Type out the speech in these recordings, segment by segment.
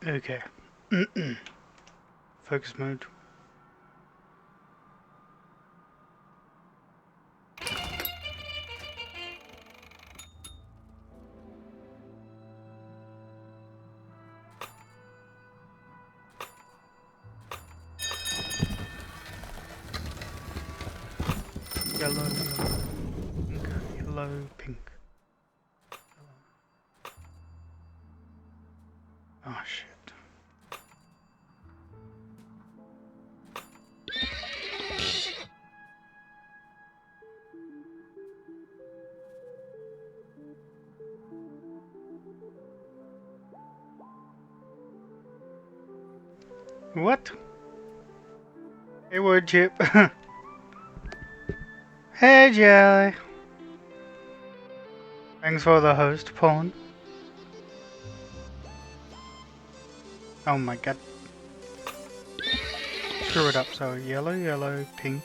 Okay. Focus mode. Yellow, yellow, pink. Oh shit. What? Hey, wood chip. Hey, Jelly. Thanks for the host, Pawn. Oh my god. Screw it up. So yellow, yellow, pink,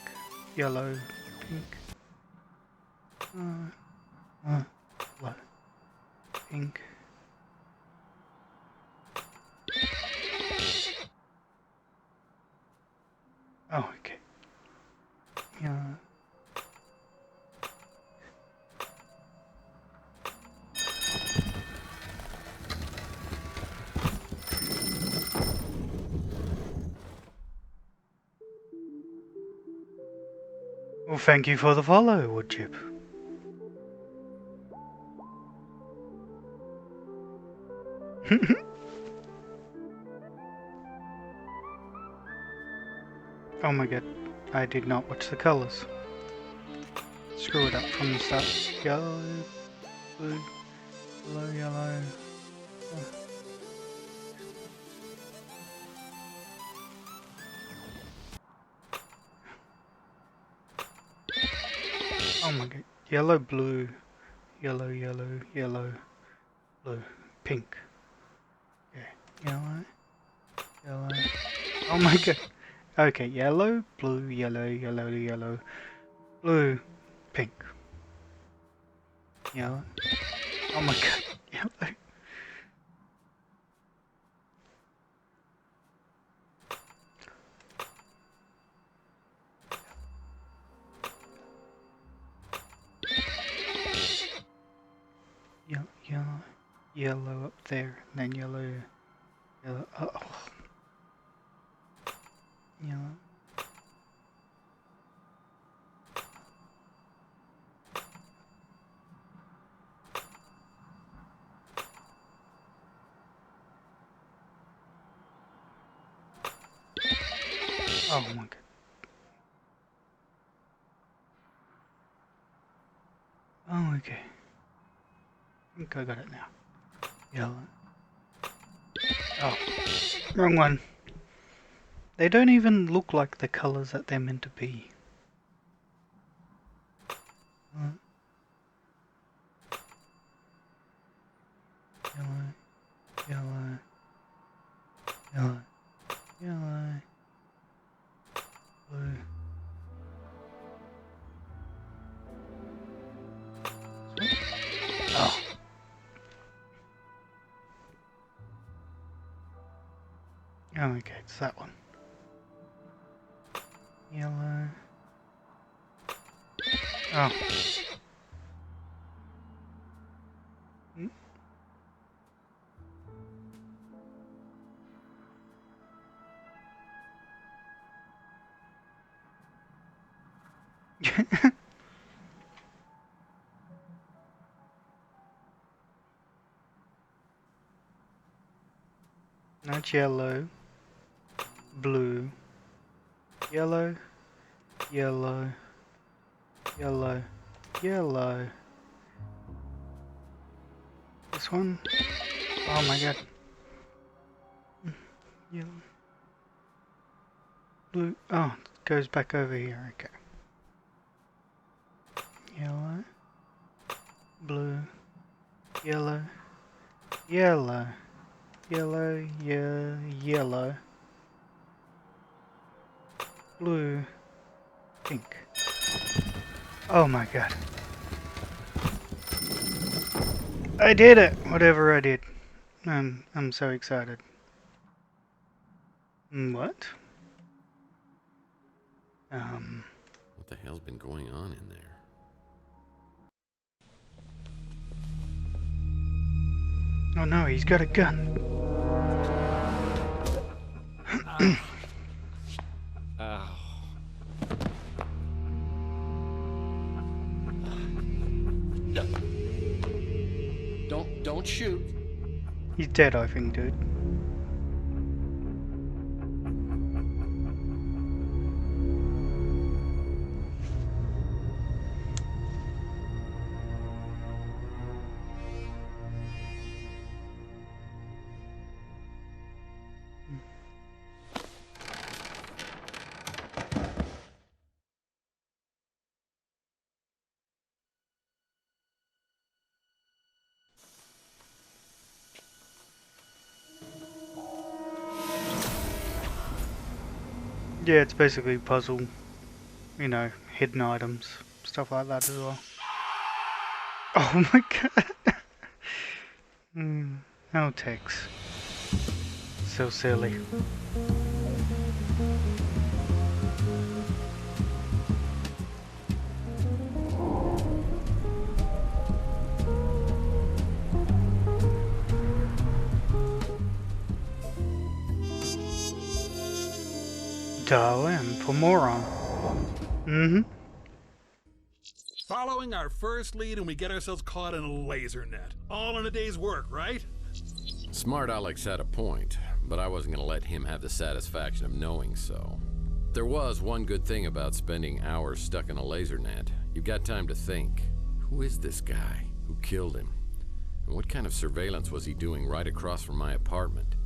yellow, pink. Yellow, pink. Oh, okay. Yeah. Well, thank you for the follow, Woodchip. Oh my god, I did not watch the colours. Screw it up from the start. Yellow, blue, yellow, yellow. Oh my god, yellow, blue, yellow, yellow, yellow, blue, pink. Yeah, yellow, yellow. Oh my god. Okay, yellow, blue, yellow, yellow, yellow, blue, pink. Yellow. Oh my god, yellow. Yellow, yellow up there, and then yellow, yellow. Oh, yellow. Oh my god. Oh, okay. I think I got it now. Yellow. Oh, wrong one. They don't even look like the colours that they're meant to be. Yellow, yellow, yellow, yellow, blue. Oh. Oh, okay, it's that one. Yellow. Oh. Hmm? Not yellow, blue, yellow, yellow, yellow, yellow. This one? Oh my god. Yellow. Blue. Oh, it goes back over here. Okay. Yellow. Blue. Yellow. Yellow. Yellow. Yeah. Yellow. Blue. Pink. Oh my god. I did it! Whatever I did. I'm so excited. What? What the hell's been going on in there? Oh no, he's got a gun. Ow. Don't shoot. He's dead, I think, dude. Yeah, it's basically puzzle, you know, hidden items, stuff like that as well. Oh my god. Outtakes. So silly. Dial in for moron. Mm-hmm. Following our first lead and we get ourselves caught in a laser net. All in a day's work, right? Smart Alex had a point, but I wasn't gonna let him have the satisfaction of knowing so. There was one good thing about spending hours stuck in a laser net. You got time to think. Who is this guy? Who killed him? And what kind of surveillance was he doing right across from my apartment?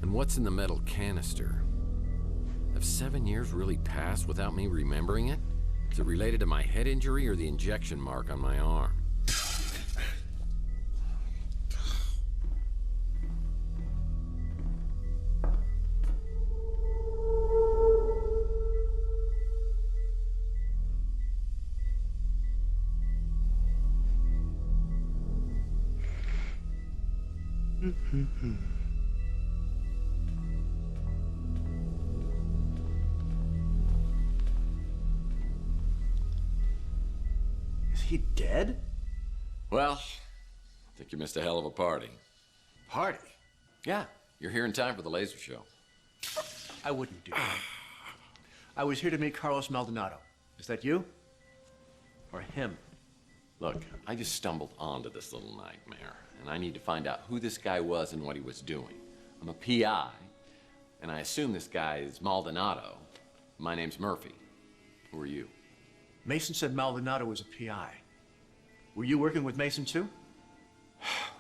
And what's in the metal canister? Have 7 years really passed without me remembering it? Is it related to my head injury or the injection mark on my arm? Is he dead? Well, I think you missed a hell of a party. Party? Yeah, you're here in time for the laser show. I wouldn't do that. I was here to meet Carlos Maldonado. Is that you? Or him? Look, I just stumbled onto this little nightmare, and I need to find out who this guy was and what he was doing. I'm a PI, and I assume this guy is Maldonado. My name's Murphy. Who are you? Mason said Maldonado was a PI. Were you working with Mason too?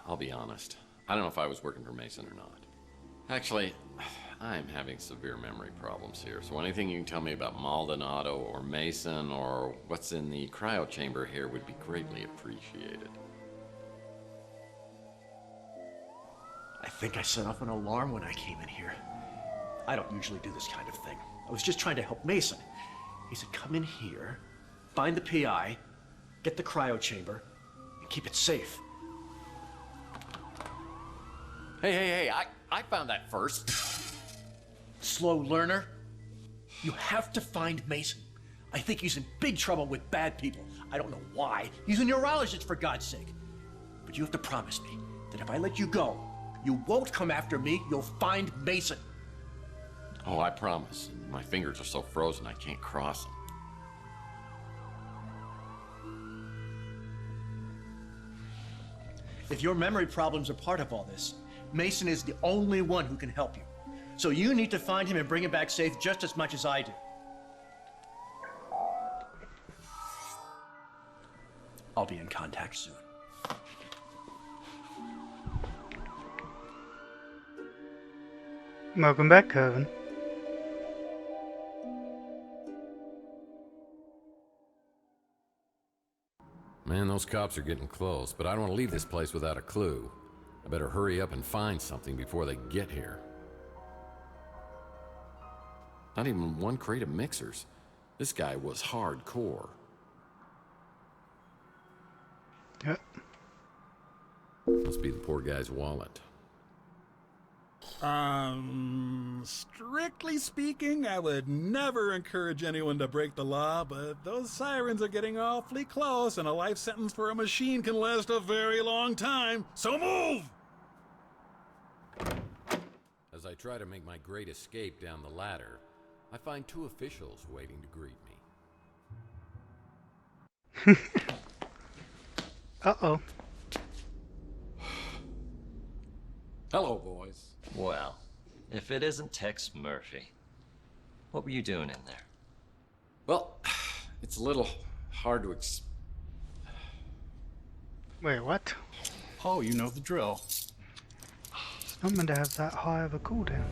I'll be honest. I don't know if I was working for Mason or not. Actually, I'm having severe memory problems here, so anything you can tell me about Maldonado or Mason or what's in the cryo chamber here would be greatly appreciated. I think I set off an alarm when I came in here. I don't usually do this kind of thing. I was just trying to help Mason. He said, come in here, find the PI, get the cryo chamber, and keep it safe. Hey, I found that first. Slow learner. You have to find Mason. I think he's in big trouble with bad people. I don't know why. He's a neurologist, for God's sake. But you have to promise me that if I let you go, you won't come after me. You'll find Mason. Oh, I promise. My fingers are so frozen I can't cross them. If your memory problems are part of all this, Mason is the only one who can help you. So you need to find him and bring him back safe just as much as I do. I'll be in contact soon. Welcome back, Kevin. Man, those cops are getting close, but I don't want to leave this place without a clue. I better hurry up and find something before they get here. Not even one crate of mixers. This guy was hardcore. Yep. Must be the poor guy's wallet. Strictly speaking, I would never encourage anyone to break the law, but those sirens are getting awfully close, and a life sentence for a machine can last a very long time. So move! As I try to make my great escape down the ladder, I find two officials waiting to greet me. Uh-oh. Hello, boys. Well, if it isn't Tex Murphy, what were you doing in there? Well, it's a little hard to Wait, what? Oh, you know the drill. It's not meant to have that high of a cooldown.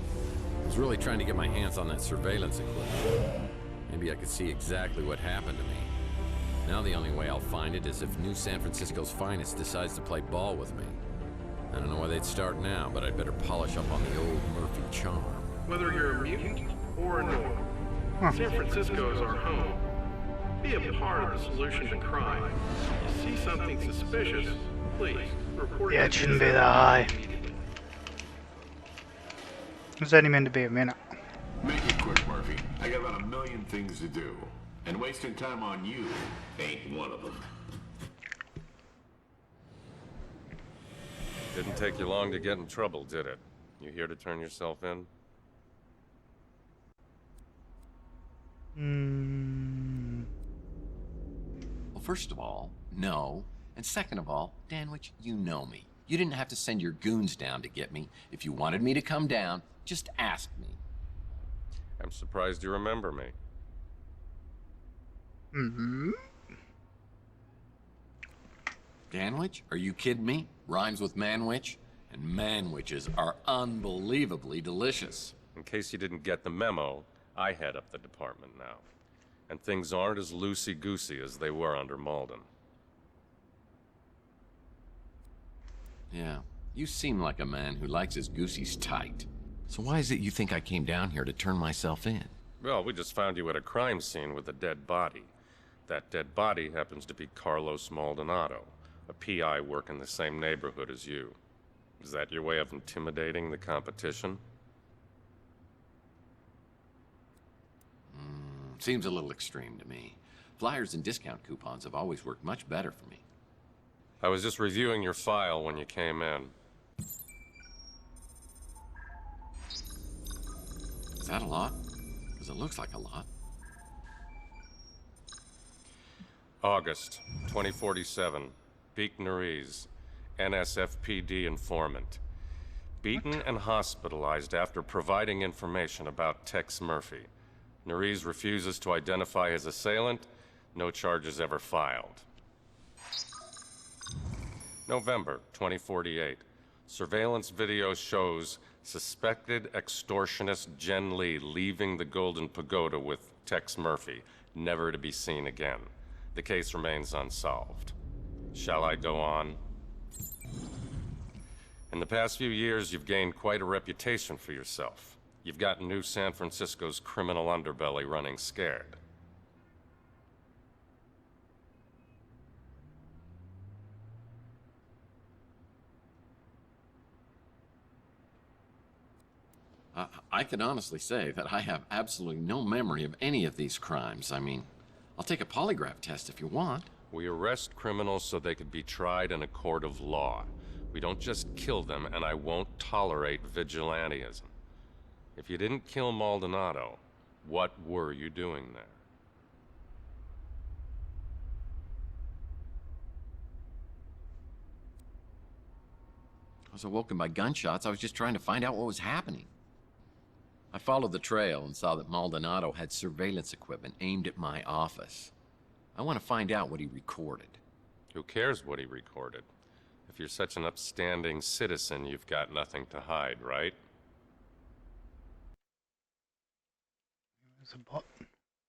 I was really trying to get my hands on that surveillance equipment. Maybe I could see exactly what happened to me. Now the only way I'll find it is if New San Francisco's finest decides to play ball with me. I don't know why they'd start now, but I'd better polish up on the old Murphy charm. Whether you're a mutant or a normal, San Francisco is our home. Be a part of the solution to crime. If you see something suspicious, please report Yeah, it it to shouldn't the be that high. immediately. It's only meant to be a minute. Make it quick, Murphy. I got about a million things to do. And wasting time on you ain't one of them. Didn't take you long to get in trouble, did it? You here to turn yourself in? Well, first of all, no. And second of all, Danwich, you know me. You didn't have to send your goons down to get me. If you wanted me to come down, just ask me. I'm surprised you remember me. Danwich? Are you kidding me? Rhymes with manwich? And manwiches are unbelievably delicious. In case you didn't get the memo, I head up the department now. And things aren't as loosey-goosey as they were under Malden. Yeah, you seem like a man who likes his goosies tight. So why is it you think I came down here to turn myself in? Well, we just found you at a crime scene with a dead body. That dead body happens to be Carlos Maldonado, a PI working the same neighborhood as you. Is that your way of intimidating the competition? Seems a little extreme to me. Flyers and discount coupons have always worked much better for me. I was just reviewing your file when you came in. Is that a lot? Because it looks like a lot. August 2047. Beek Nariz, NSFPD informant. Beaten and hospitalized after providing information about Tex Murphy. Nariz refuses to identify his assailant. No charges ever filed. November 2048. Surveillance video shows suspected extortionist Jen Lee leaving the Golden Pagoda with Tex Murphy, never to be seen again. The case remains unsolved. Shall I go on? In the past few years, you've gained quite a reputation for yourself. You've gotten New San Francisco's criminal underbelly running scared. I can honestly say that I have absolutely no memory of any of these crimes. I mean, I'll take a polygraph test if you want. We arrest criminals so they could be tried in a court of law. We don't just kill them, and I won't tolerate vigilantism. If you didn't kill Maldonado, what were you doing there? I was awoken by gunshots. I was just trying to find out what was happening. I followed the trail and saw that Maldonado had surveillance equipment aimed at my office. I want to find out what he recorded. Who cares what he recorded? If you're such an upstanding citizen, you've got nothing to hide, right? There's a bot.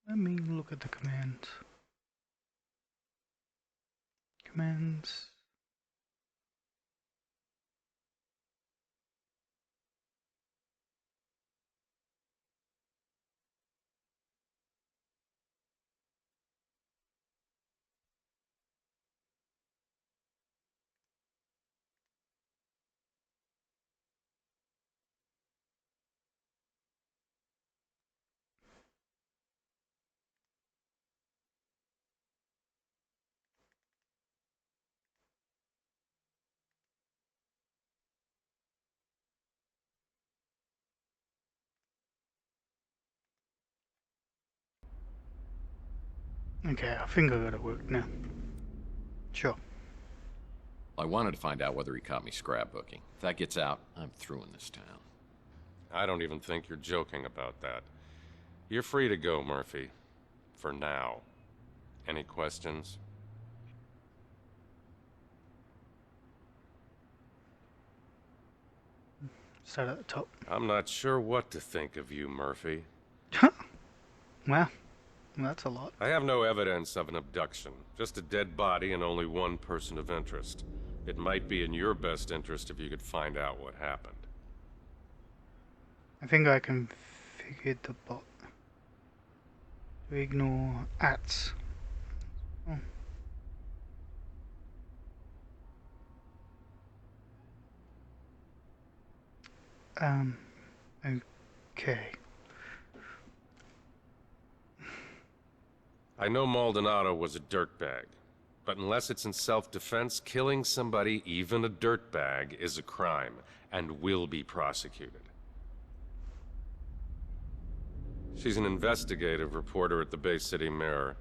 Let me look at the commands. Commands. Okay, I think I got it worked now. Sure. I wanted to find out whether he caught me scrapbooking. If that gets out, I'm through in this town. I don't even think you're joking about that. You're free to go, Murphy. For now. Any questions? Start at the top. I'm not sure what to think of you, Murphy. Wow. That's a lot. I have no evidence of an abduction. Just a dead body and only one person of interest. It might be in your best interest if you could find out what happened. I think I configured the bot to ignore ats. Oh. Okay. I know Maldonado was a dirtbag, but unless it's in self-defense, killing somebody, even a dirtbag, is a crime and will be prosecuted. She's an investigative reporter at the Bay City Mirror,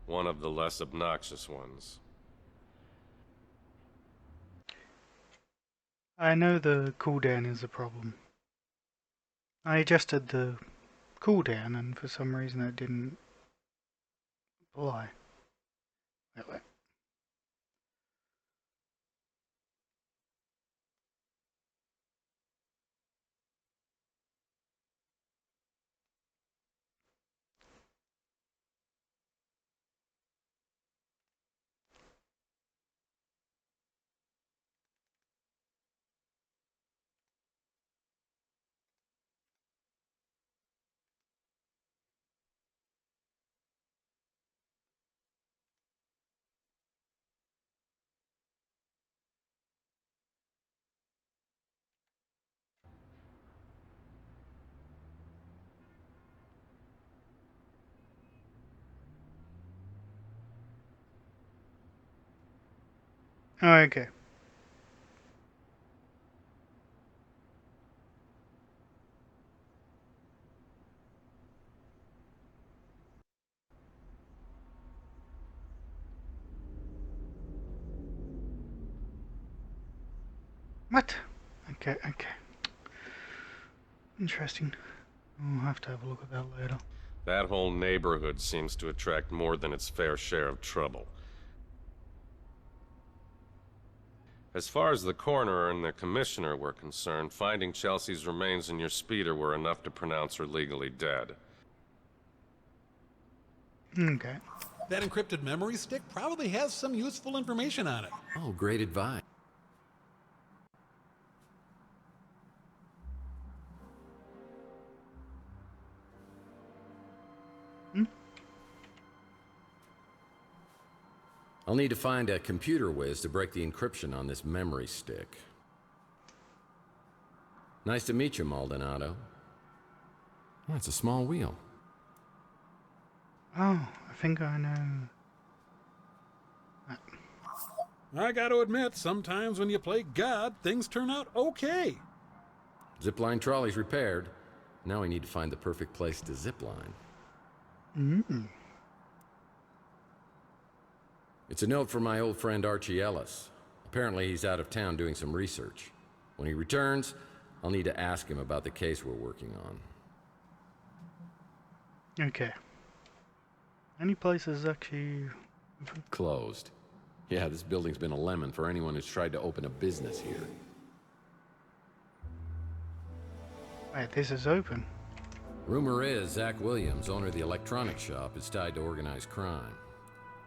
one of the less obnoxious ones. I know the cooldown is a problem. I adjusted the cooldown and for some reason it didn't apply. Wait. Oh, okay. What? Okay. Interesting. I'll have to have a look at that later. That whole neighborhood seems to attract more than its fair share of trouble. As far as the coroner and the commissioner were concerned, finding Chelsea's remains in your speeder were enough to pronounce her legally dead. Okay. That encrypted memory stick probably has some useful information on it. Oh, great advice. I'll need to find a computer whiz to break the encryption on this memory stick. Nice to meet you, Maldonado. Oh, it's a small wheel. Oh, I think I know. I gotta admit, sometimes when you play God, things turn out okay. Zipline trolley's repaired. Now we need to find the perfect place to zipline. It's a note from my old friend Archie Ellis. Apparently he's out of town doing some research. When he returns, I'll need to ask him about the case we're working on. Okay. Any places actually Closed. Yeah, this building's been a lemon for anyone who's tried to open a business here. Wait, this is open. Rumor is Zach Williams, owner of the electronics shop, is tied to organized crime.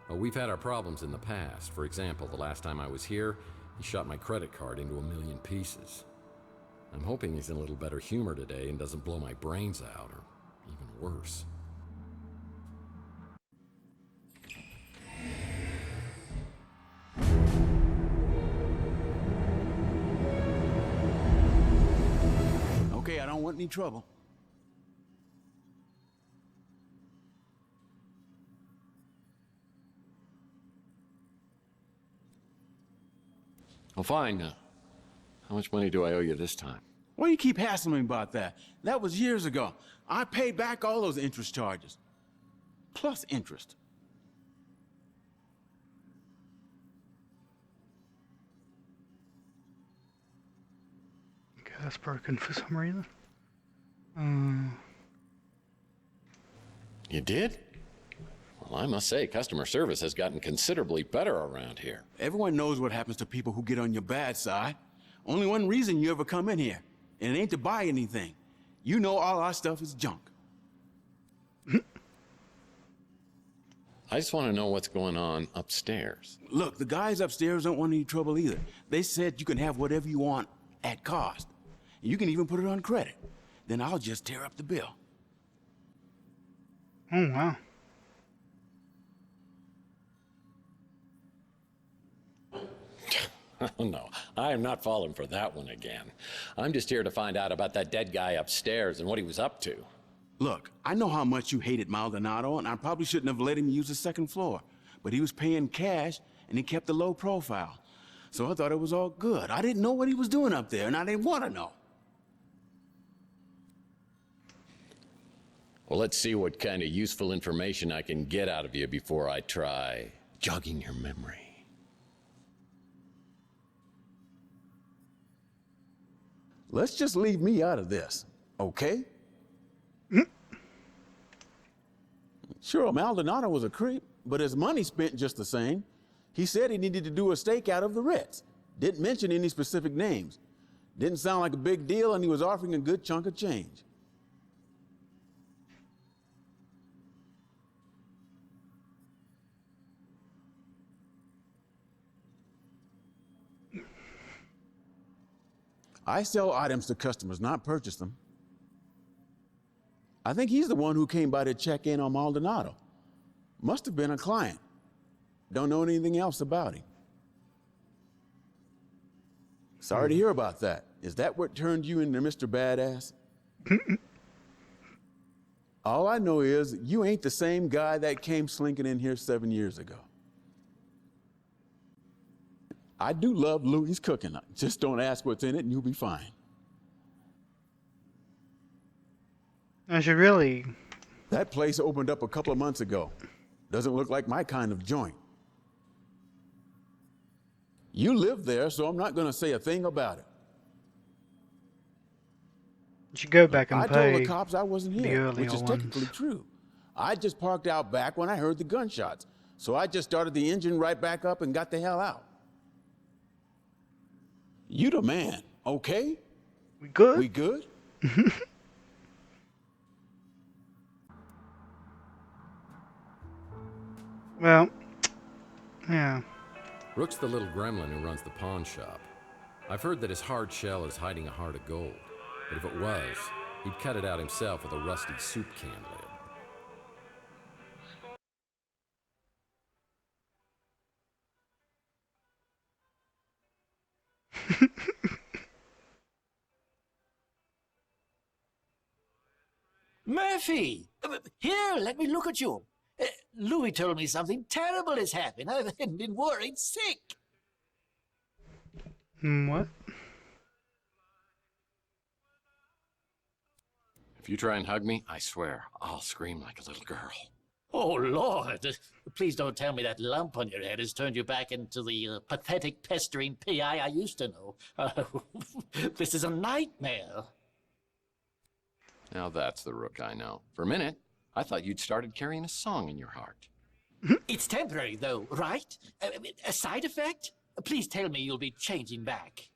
Well, we've had our problems in the past. For example, the last time I was here, he shot my credit card into 1,000,000 pieces. I'm hoping he's in a little better humor today and doesn't blow my brains out, or even worse. Okay, I don't want any trouble. Well, fine. How much money do I owe you this time? Why do you keep hassling me about that? That was years ago. I paid back all those interest charges. Plus interest. that's broken for some reason. You did? Well, I must say, customer service has gotten considerably better around here. Everyone knows what happens to people who get on your bad side. Only one reason you ever come in here, and it ain't to buy anything. You know all our stuff is junk. I just want to know what's going on upstairs. Look, the guys upstairs don't want any trouble either. They said you can have whatever you want at cost. You can even put it on credit. Then I'll just tear up the bill. Oh, wow. Oh, no, I am not falling for that one again. I'm just here to find out about that dead guy upstairs and what he was up to. Look, I know how much you hated Maldonado, and I probably shouldn't have let him use the second floor. But he was paying cash, and he kept a low profile. So I thought it was all good. I didn't know what he was doing up there, and I didn't want to know. Well, let's see what kind of useful information I can get out of you before I try jogging your memory. Let's just leave me out of this, okay? Sure, Maldonado was a creep, but his money spent just the same. He said he needed to do a stakeout of the Ritz. Didn't mention any specific names. Didn't sound like a big deal, and he was offering a good chunk of change. I sell items to customers, not purchase them. I think he's the one who came by to check in on Maldonado. Must have been a client. Don't know anything else about him. Sorry to hear about that. Is that what turned you into Mr. Badass? All I know is you ain't the same guy that came slinking in here 7 years ago. I do love Louie's cooking. Just don't ask what's in it and you'll be fine. I should really... That place opened up a couple of months ago. Doesn't look like my kind of joint. You live there, so I'm not going to say a thing about it. You should go back and I pay told the cops I wasn't the here, earlier which is ones. technically true. I just parked out back when I heard the gunshots. So I just started the engine right back up and got the hell out. You the man, okay? We good? We good? Well, yeah. Rook's the little gremlin who runs the pawn shop. I've heard that his hard shell is hiding a heart of gold. But if it was, he'd cut it out himself with a rusty soup can lid. Murphy! Here, let me look at you. Louis told me something terrible has happened. I've been worried sick. What? If you try and hug me, I swear, I'll scream like a little girl. Oh, Lord. Please don't tell me that lump on your head has turned you back into the pathetic, pestering P.I. I used to know. This is a nightmare. Now that's the Rook I know. For a minute, I thought you'd started carrying a song in your heart. It's temporary, though, right? A side effect? Please tell me you'll be changing back.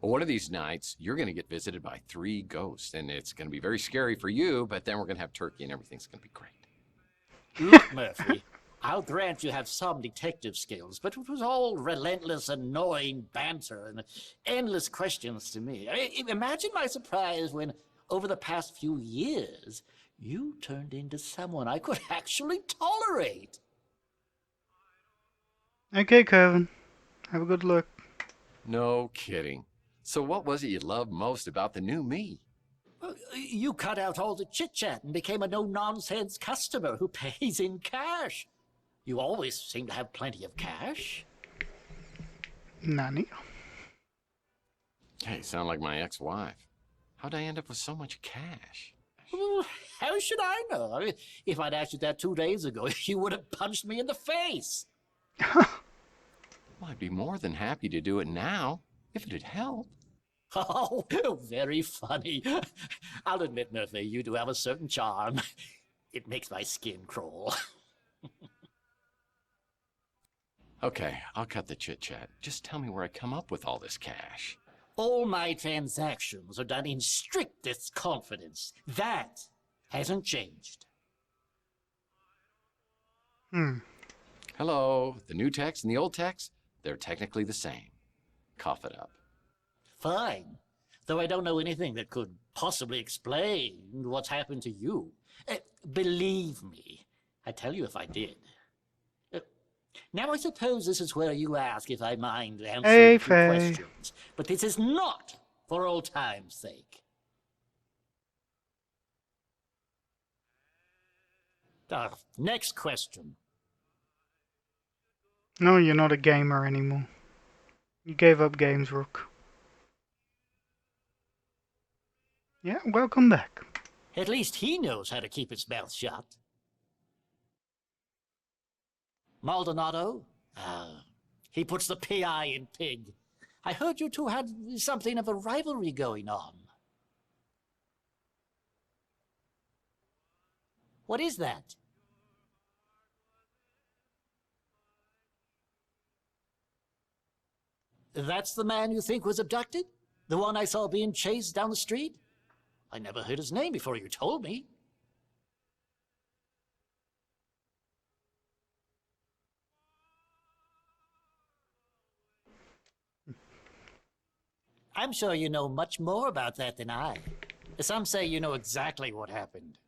Well, one of these nights, you're going to get visited by 3 ghosts, and it's going to be very scary for you, but then we're going to have turkey and everything's going to be great. Look, Murphy, I'll grant you have some detective skills, but it was all relentless, annoying banter and endless questions to me. Imagine my surprise when, over the past few years, you turned into someone I could actually tolerate. Okay, Kevin. Have a good look. No kidding. So what was it you loved most about the new me? You cut out all the chit-chat and became a no-nonsense customer who pays in cash. You always seem to have plenty of cash. Nani? Hey, sound like my ex-wife. How'd I end up with so much cash? Well, how should I know? If I'd asked you that 2 days ago, you would have punched me in the face. Well, I'd be more than happy to do it now. If it'd help. Oh, very funny. I'll admit, Murphy, you do have a certain charm. It makes my skin crawl. Okay, I'll cut the chit-chat. Just tell me where I come up with all this cash. All my transactions are done in strictest confidence. That hasn't changed. Hello, the new text and the old text, they're technically the same. Cough it up. Fine. Though I don't know anything that could possibly explain what's happened to you. Believe me, I'd tell you if I did. Now I suppose this is where you ask if I mind answering a few questions. But this is not for old time's sake. Next question. No, you're not a gamer anymore. You gave up games, Rook. Yeah, welcome back. At least he knows how to keep his mouth shut. Maldonado? He puts the PI in pig. I heard you two had something of a rivalry going on. What is that? That's the man you think was abducted? The one I saw being chased down the street? I never heard his name before you told me. I'm sure you know much more about that than I. Some say you know exactly what happened.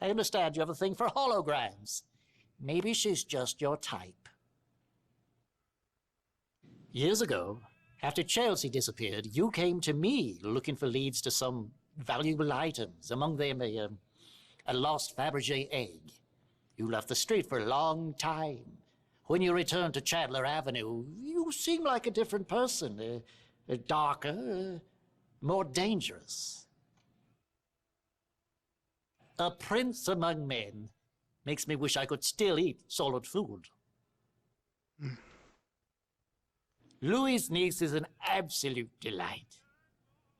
I understand you have a thing for holograms. Maybe she's just your type. Years ago, after Chelsea disappeared, you came to me looking for leads to some valuable items, among them a lost Fabergé egg. You left the street for a long time. When you returned to Chandler Avenue, you seemed like a different person, darker, more dangerous. A prince among men makes me wish I could still eat solid food. Louis' niece is an absolute delight.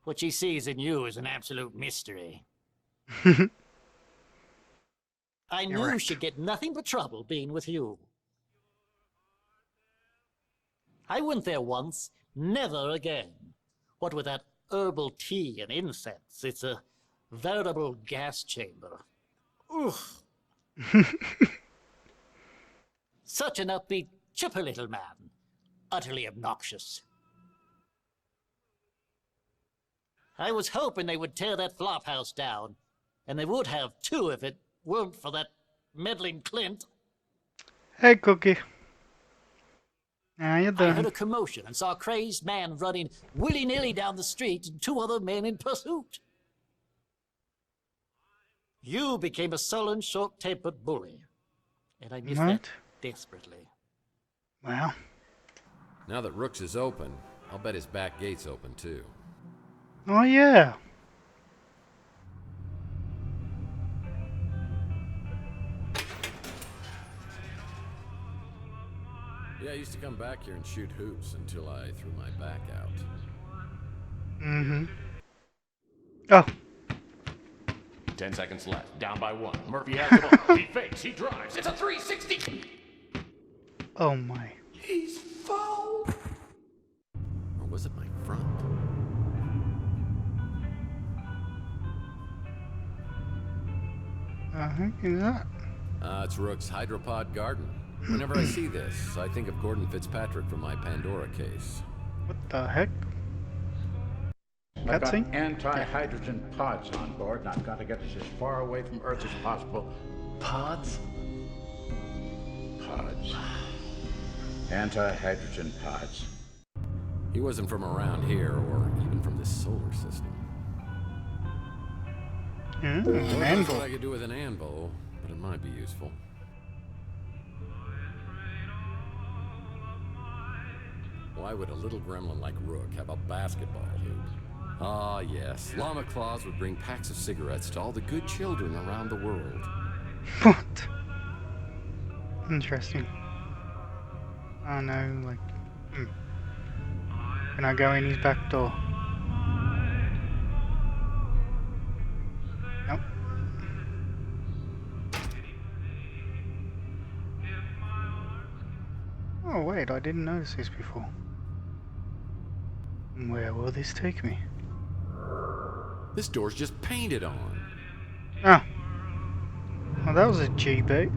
What she sees in you is an absolute mystery. I knew she'd get nothing but trouble being with you. I went there once, never again. What with that herbal tea and incense, it's a veritable gas chamber. Oof. Such an upbeat, chipper little man. Utterly obnoxious. I was hoping they would tear that flop house down, and they would have too if it weren't for that meddling Clint. Hey, Cookie. How you doing? I heard a commotion and saw a crazed man running willy-nilly down the street and two other men in pursuit. You became a sullen, short-tempered bully, and I miss that desperately. Well. Now that Rook's is open, I'll bet his back gate's open too. Oh yeah. Yeah, I used to come back here and shoot hoops until I threw my back out. Mm-hmm. Oh. 10 seconds left. Down by 1. Murphy has the ball. He fakes. He drives. It's a 360. Oh my. He's foul. Or was it my front? I think is that. It's Rook's Hydropod Garden. Whenever I see this, I think of Gordon Fitzpatrick from my Pandora case. What the heck? I've got anti-hydrogen pods on board, and I've got to get us as far away from Earth as possible. Pods? Pods. Anti-hydrogen pods. He wasn't from around here, or even from this solar system. An Well, that's anvil. what I could do with an anvil, but it might be useful. Why would a little gremlin like Rook have a basketball hoop? Ah, yes. Llama Claus would bring packs of cigarettes to all the good children around the world. What? Interesting. I know, like. Can I go in his back door? Nope. Oh wait, I didn't notice this before. Where will this take me? This door's just painted on. Oh. Well, that was a G-bait.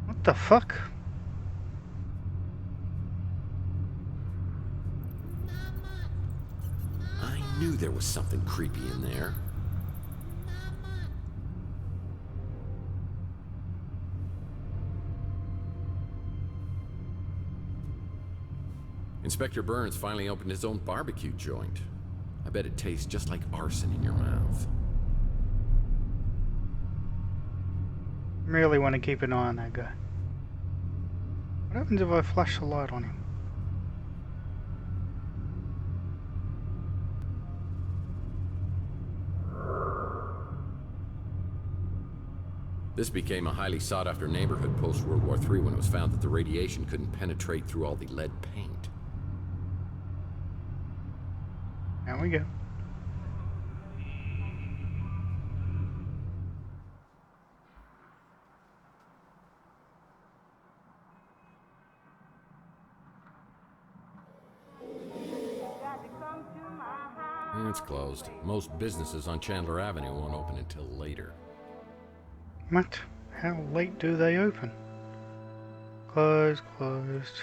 What the fuck? I knew there was something creepy in there. Inspector Burns finally opened his own barbecue joint. I bet it tastes just like arson in your mouth. Really want to keep an eye on that guy. What happens if I flash the light on him? This became a highly sought-after neighborhood post-World War III when it was found that the radiation couldn't penetrate through all the lead paint. There we go. It's closed. Most businesses on Chandler Avenue won't open until later. What? How late do they open? Closed, closed.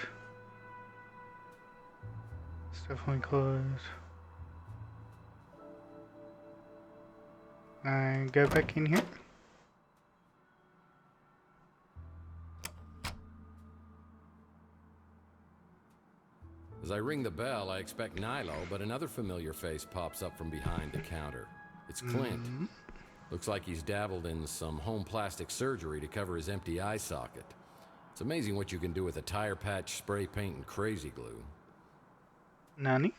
It's definitely closed. Go back in here. As I ring the bell, I expect Nilo, but another familiar face pops up from behind the counter. It's Clint. Looks like he's dabbled in some home plastic surgery to cover his empty eye socket. It's amazing what you can do with a tire patch, spray paint, and crazy glue. Nani?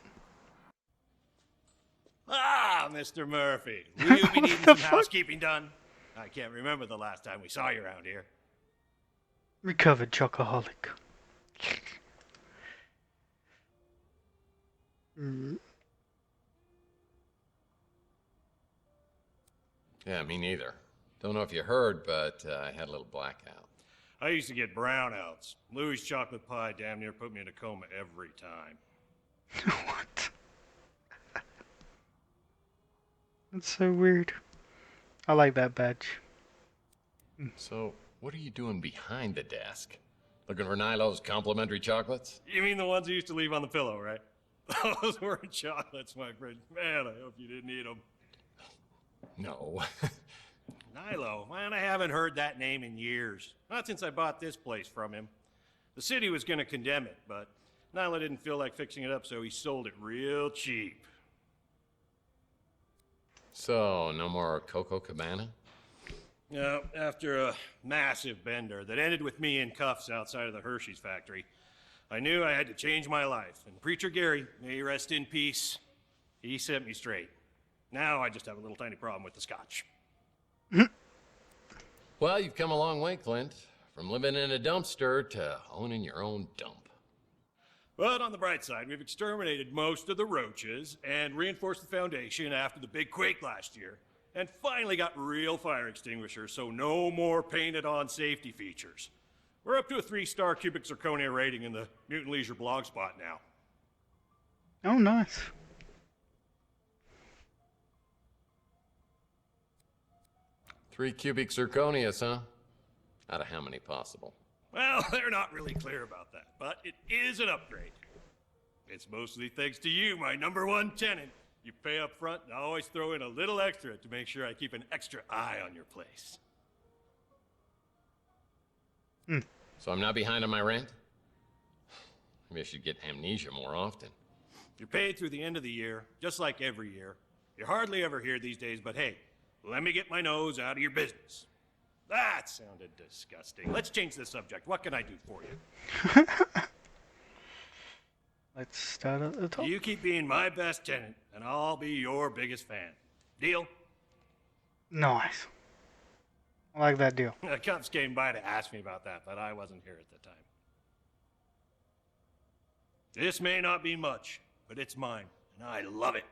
Ah, Mr. Murphy. Will you be needing some housekeeping done? I can't remember the last time we saw you around here. Recovered chocoholic. Yeah, me neither. Don't know if you heard, but I had a little blackout. I used to get brownouts. Louis' chocolate pie damn near put me in a coma every time. What? That's so weird. I like that badge. So, what are you doing behind the desk? Looking for Nilo's complimentary chocolates? You mean the ones you used to leave on the pillow, right? Those weren't chocolates, my friend. Man, I hope you didn't eat them. No. Nilo, man, I haven't heard that name in years. Not since I bought this place from him. The city was going to condemn it, but Nilo didn't feel like fixing it up, so he sold it real cheap. So, no more Coco Cabana? No, after a massive bender that ended with me in cuffs outside of the Hershey's factory, I knew I had to change my life. And Preacher Gary, may he rest in peace, he set me straight. Now I just have a little tiny problem with the scotch. Well, you've come a long way, Clint. From living in a dumpster to owning your own dump. But on the bright side, we've exterminated most of the roaches and reinforced the foundation after the big quake last year. And finally got real fire extinguishers, so no more painted-on safety features. We're up to a 3-star cubic zirconia rating in the Mutant Leisure blog spot now. Oh, nice. Three cubic zirconias, huh? Out of how many possible? Well, they're not really clear about that, but it is an upgrade. It's mostly thanks to you, my #1 tenant. You pay up front and I always throw in a little extra to make sure I keep an extra eye on your place. So I'm not behind on my rent? Maybe I should get amnesia more often. You're paid through the end of the year, just like every year. You're hardly ever here these days, but hey, let me get my nose out of your business. That sounded disgusting. Let's change the subject. What can I do for you? Let's start at the top. You keep being my best tenant, and I'll be your biggest fan. Deal? Nice. I like that deal. The cops came by to ask me about that, but I wasn't here at the time. This may not be much, but it's mine, and I love it.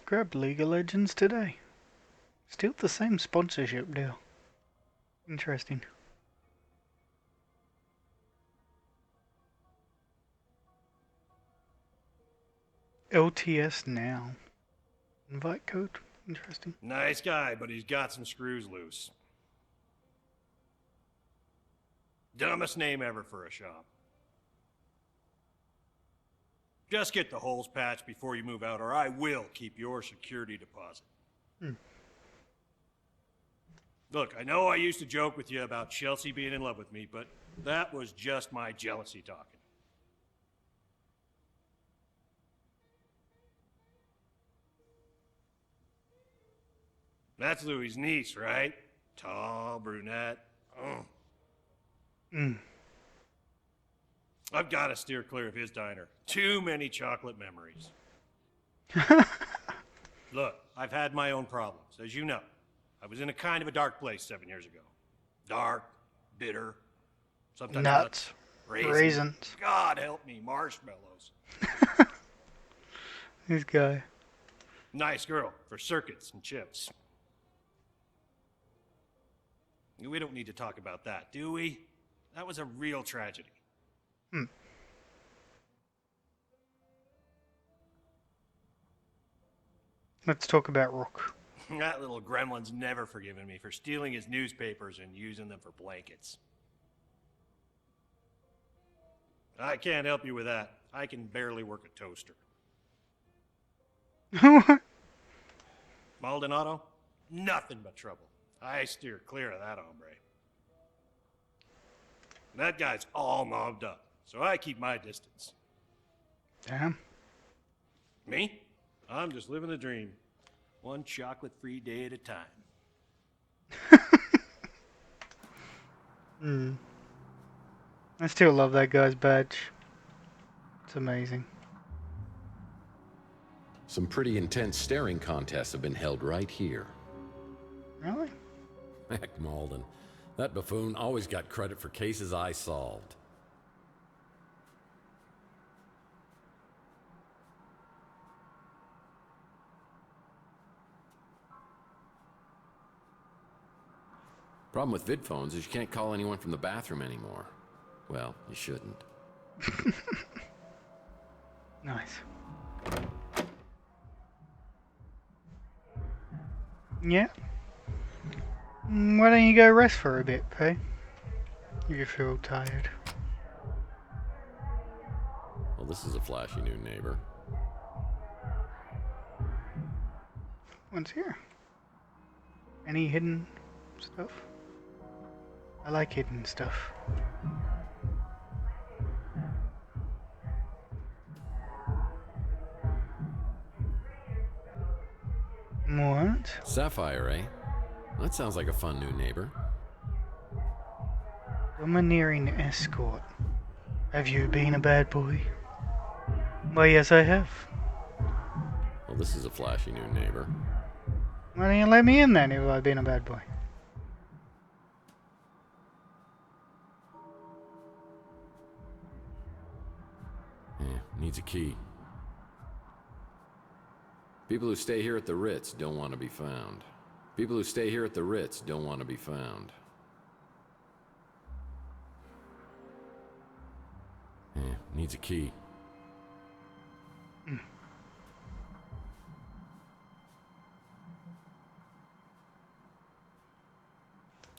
Grab League of Legends today. Still the same sponsorship deal. Interesting. LTS now. Invite code. Interesting. Nice guy, but he's got some screws loose. Dumbest name ever for a shop. Just get the holes patched before you move out, or I will keep your security deposit. Look, I know I used to joke with you about Chelsea being in love with me, but that was just my jealousy talking. That's Louis' niece, right? Tall, brunette. I've got to steer clear of his diner. Too many chocolate memories. Look, I've had my own problems, as you know. I was in a kind of a dark place 7 years ago. Dark, bitter, sometimes Nuts. raisins. God help me, marshmallows. This guy. Nice girl for circuits and chips. We don't need to talk about that, do we? That was a real tragedy. Let's talk about Rook. That little gremlin's never forgiven me for stealing his newspapers and using them for blankets. I can't help you with that. I can barely work a toaster. Maldonado? Nothing but trouble. I steer clear of that hombre. That guy's all mobbed up, so I keep my distance. Damn. Me? I'm just living the dream. One chocolate-free day at a time. I still love that guy's badge. It's amazing. Some pretty intense staring contests have been held right here. Really? Heck, Malden. That buffoon always got credit for cases I solved. Problem with vid phones is you can't call anyone from the bathroom anymore. Well, you shouldn't. Nice. Yeah. Why don't you go rest for a bit, Pay? You feel tired. Well, this is a flashy new neighbor. What's here? Any hidden stuff? I like hidden stuff. What? Sapphire, eh? That sounds like a fun new neighbor. Domineering escort. Have you been a bad boy? Why, yes, I have. Well, this is a flashy new neighbor. Why don't you let me in then if I've been a bad boy? Yeah, needs a key. People who stay here at the Ritz don't want to be found. People who stay here at the Ritz don't want to be found. Yeah, needs a key.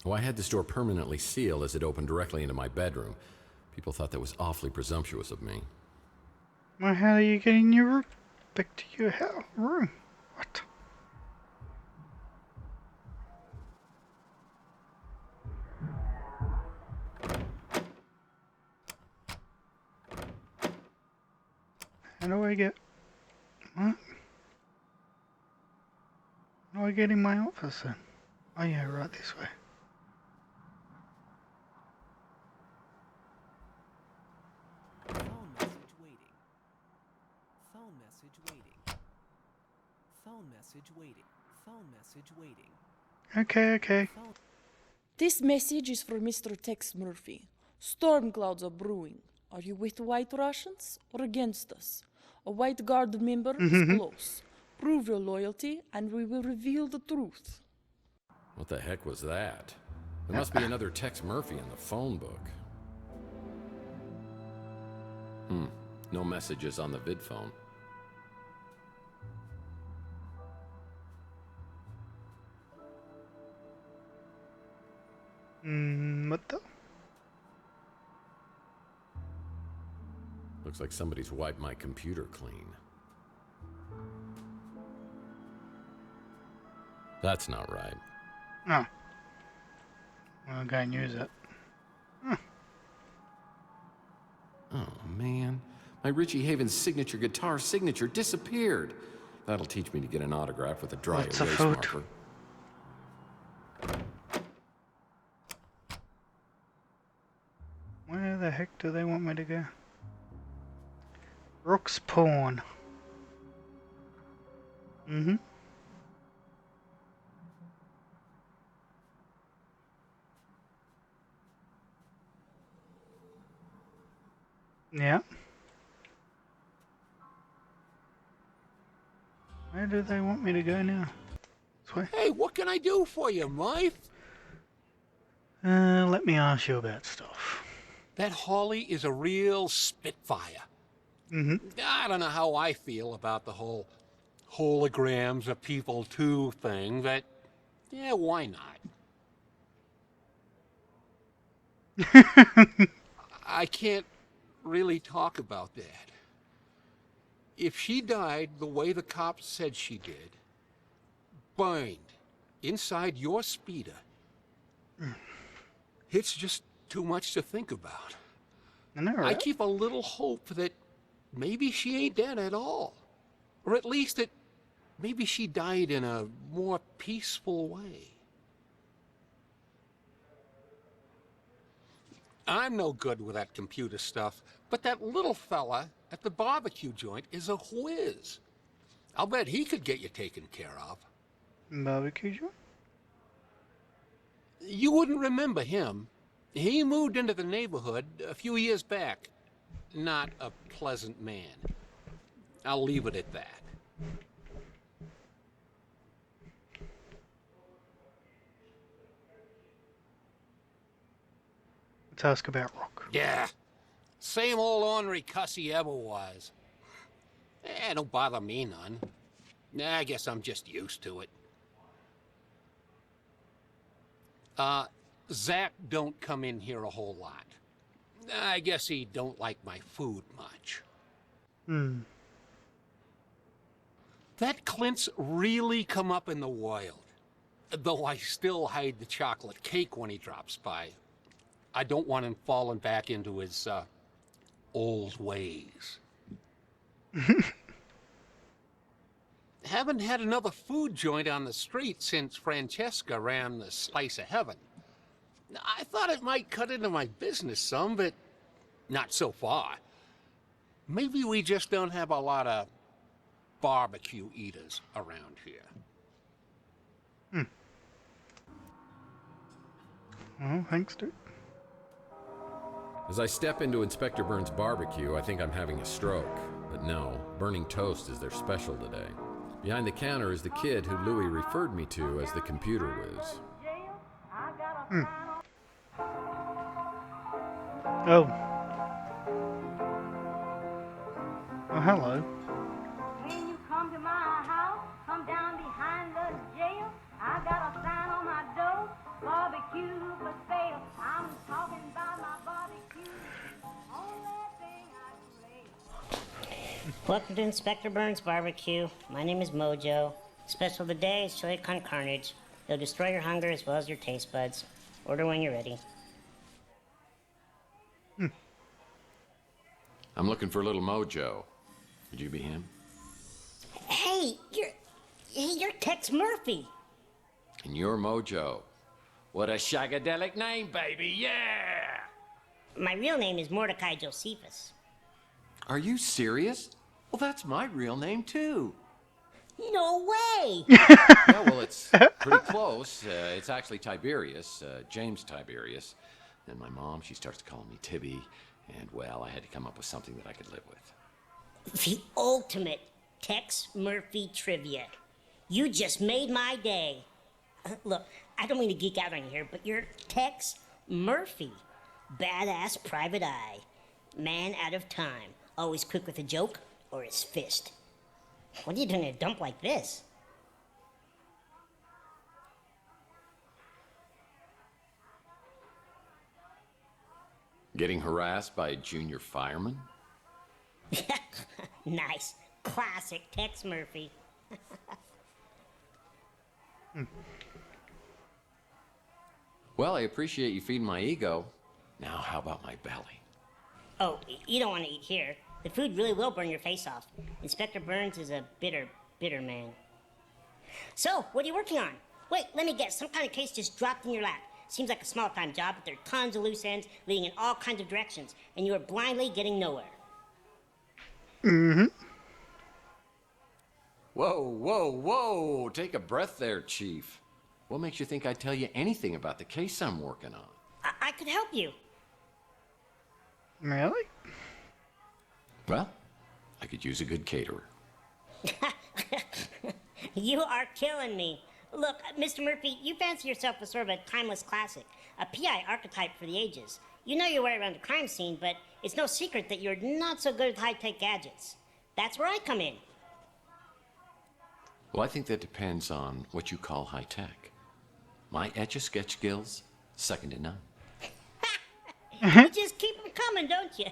Oh, I had this door permanently sealed as it opened directly into my bedroom. People thought that was awfully presumptuous of me. Well, how do you get in your room? Back to your room? What? How do I get... What? How do I get in my office then? Oh yeah, right this way. Phone message waiting. Phone Phone message waiting. Phone message waiting. Phone message waiting. Okay, okay. This message is for Mr. Tex Murphy. Storm clouds are brewing. Are you with the White Russians or against us? A White Guard member is close. Prove your loyalty and we will reveal the truth. What the heck was that? There must be another Tex Murphy in the phone book. No messages on the vid phone. What the? Looks like somebody's wiped my computer clean. That's not right. No. I'll go and use it. Oh, man. My Richie Havens signature guitar signature disappeared. That'll teach me to get an autograph with a dry What's a erase photo? marker. Where the heck do they want me to go? Rook's Pawn. Yeah. Where do they want me to go now? This way? Hey, what can I do for you, Murph? Let me ask you about stuff. That Holly is a real spitfire. I don't know how I feel about the whole holograms of people too thing, but yeah, why not? I can't really talk about that. If she died the way the cops said she did, burned inside your speeder, it's just too much to think about. I keep a little hope that maybe she ain't dead at all. Or at least that maybe she died in a more peaceful way. I'm no good with that computer stuff, but that little fella at the barbecue joint is a whiz. I'll bet he could get you taken care of. Barbecue joint? You wouldn't remember him. He moved into the neighborhood a few years back. Not a pleasant man. I'll leave it at that. Let's ask about Rook. Yeah. Same old ornery cuss he ever was. Don't bother me none. I guess I'm just used to it. Zach don't come in here a whole lot. I guess he don't like my food much. That Clint's really come up in the wild. Though I still hide the chocolate cake when he drops by. I don't want him falling back into his, old ways. Haven't had another food joint on the street since Francesca ran the Slice of Heaven. I thought it might cut into my business some, but not so far. Maybe we just don't have a lot of barbecue eaters around here. Oh, thanks, dude. As I step into Inspector Burns' barbecue, I think I'm having a stroke. But no, burning toast is their special today. Behind the counter is the kid who Louis referred me to as the computer whiz. Oh, hello. When you come to my house, come down behind the jail. I got a sign on my door, barbecue for sale. I'm talking about my barbecue. Only thing I play. Welcome to Inspector Burns Barbecue. My name is Mojo. Special today is chili con carnage. It'll destroy your hunger as well as your taste buds. Order when you're ready. I'm looking for little Mojo. Would you be him? Hey, you're Tex Murphy. And you're Mojo. What a shagadelic name, baby, yeah! My real name is Mordecai Josephus. Are you serious? Well, that's my real name, too. No way! Yeah, well, it's pretty close. It's actually Tiberius, James Tiberius. And my mom, she starts calling me Tibby. And, well, I had to come up with something that I could live with. The ultimate Tex Murphy trivia. You just made my day. Look, I don't mean to geek out on you here, but you're Tex Murphy. Badass private eye. Man out of time. Always quick with a joke or his fist. What are you doing in a dump like this? Getting harassed by a junior fireman? Nice. Classic Tex Murphy. Well, I appreciate you feeding my ego. Now, how about my belly? Oh, you don't want to eat here. The food really will burn your face off. Inspector Burns is a bitter man. So, what are you working on? Wait, let me guess. Some kind of case just dropped in your lap. Seems like a small-time job, but there are tons of loose ends leading in all kinds of directions, and you are blindly getting nowhere. Mm-hmm. Whoa, whoa, whoa! Take a breath there, Chief. What makes you think I'd tell you anything about the case I'm working on? I could help you. Really? Well, I could use a good caterer. You are killing me. Look, Mr. Murphy, you fancy yourself as sort of a timeless classic, a PI archetype for the ages. You know your way around the crime scene, but it's no secret that you're not so good with high-tech gadgets. That's where I come in. Well, I think that depends on what you call high-tech. My Etch-a-Sketch skills, second to none. You just keep them coming, don't you?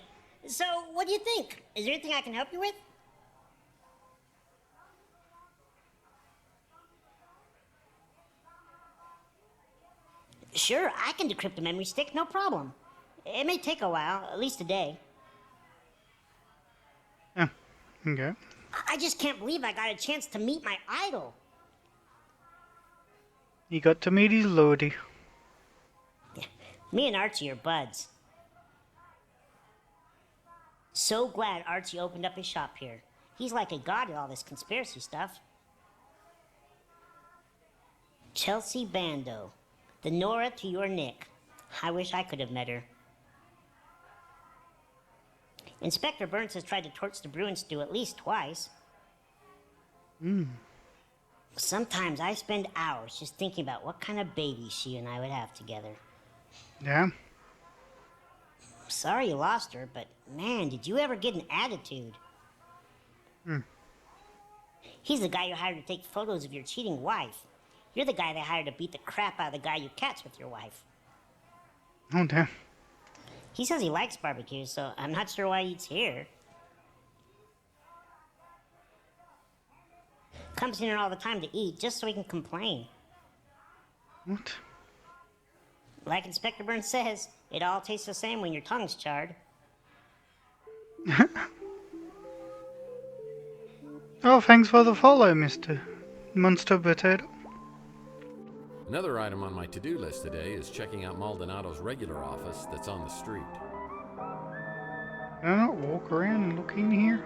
So, what do you think? Is there anything I can help you with? Sure, I can decrypt a memory stick, no problem. It may take a while, at least a day. Oh, okay. I just can't believe I got a chance to meet my idol. You got to meet his Lodi. Me and Archie are buds. So glad Archie opened up his shop here. He's like a god at all this conspiracy stuff. Chelsea Bando. The Nora to your Nick. I wish I could have met her. Inspector Burns has tried to torch the Bruin stew at least twice. Sometimes I spend hours just thinking about what kind of baby she and I would have together. Yeah. Sorry you lost her, but man, did you ever get an attitude. He's the guy you hired to take photos of your cheating wife. You're the guy they hired to beat the crap out of the guy you catch with your wife. Oh, damn. He says he likes barbecue, so I'm not sure why he eats here. Comes in here all the time to eat, just so he can complain. What? Like Inspector Burns says, it all tastes the same when your tongue's charred. Oh, thanks for the follow, Mr. Monster Potato. Another item on my to-do list today is checking out Maldonado's regular office that's on the street. Can I not walk around and look in here?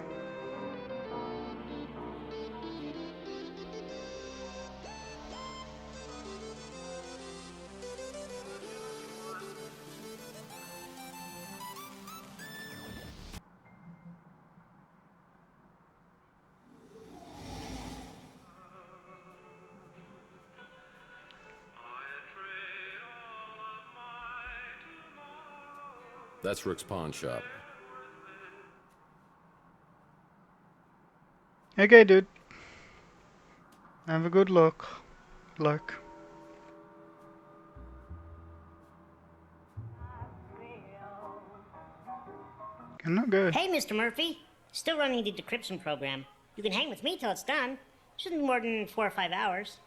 That's Rook's pawn shop. Okay, dude. Have a good look. Luck. Cannot go. Hey, Mr. Murphy. Still running the decryption program. You can hang with me till it's done. Shouldn't be more than 4 or 5 hours.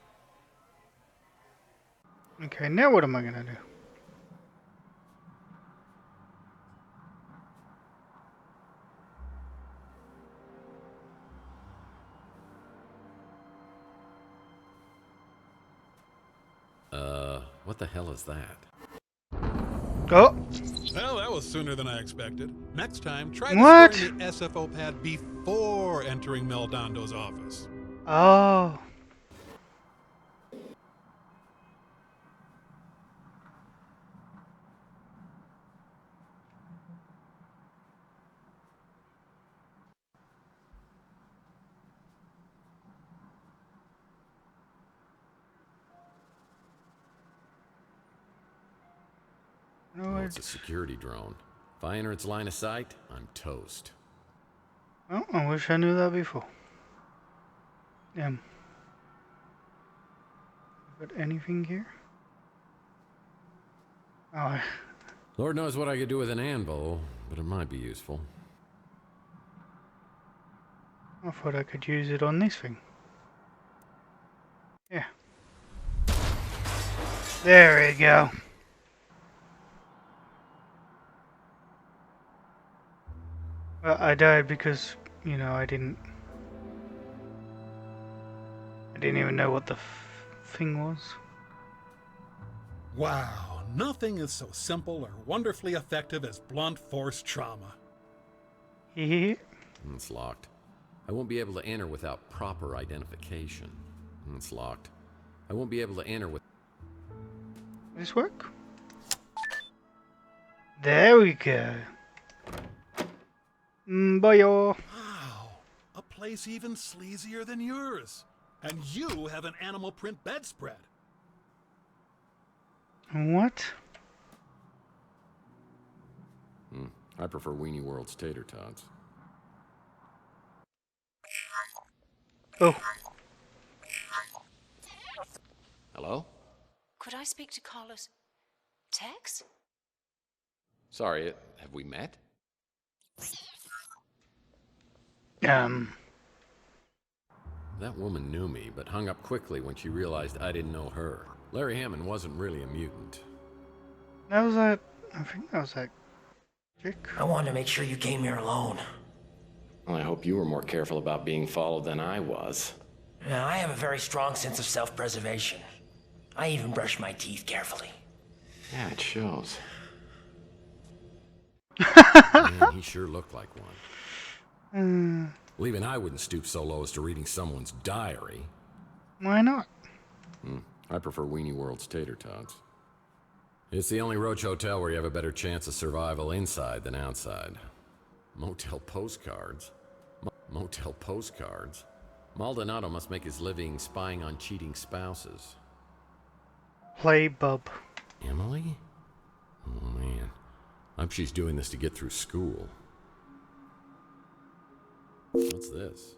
Okay, now what am I gonna do? What the hell is that? Oh! Well, that was sooner than I expected. Next time, try What? destroying the SFO pad before entering Meldondo's office. Oh. Oh, it's a security drone. If I enter its line of sight, I'm toast. Oh, I wish I knew that before. Got anything here? Oh, Lord knows what I could do with an anvil, but it might be useful. I thought I could use it on this thing. Yeah. There we go. Well, I died because, you know, I didn't even know what the thing was. Wow, nothing is so simple or wonderfully effective as blunt force trauma. It's locked. I won't be able to enter without proper identification. It's locked. I won't be able to enter with... This work? There we go. Boyo. Wow, a place even sleazier than yours. And you have an animal print bedspread. What? I prefer Weenie World's tater tots. Oh. Hello? Could I speak to Carlos? Tex? Sorry, have we met? That woman knew me, but hung up quickly when she realized I didn't know her. Larry Hammond wasn't really a mutant. That was that. I think that was that chick. I wanted to make sure you came here alone. Well, I hope you were more careful about being followed than I was. Now, I have a very strong sense of self-preservation. I even brush my teeth carefully. Yeah, it shows. Man, he sure looked like one. Well, even I wouldn't stoop so low as to reading someone's diary. Why not? I prefer Weenie World's tater tots. It's the only roach hotel where you have a better chance of survival inside than outside. Motel postcards? Motel postcards? Maldonado must make his living spying on cheating spouses. Play bub. Emily? Oh man. I hope she's doing this to get through school. What's this?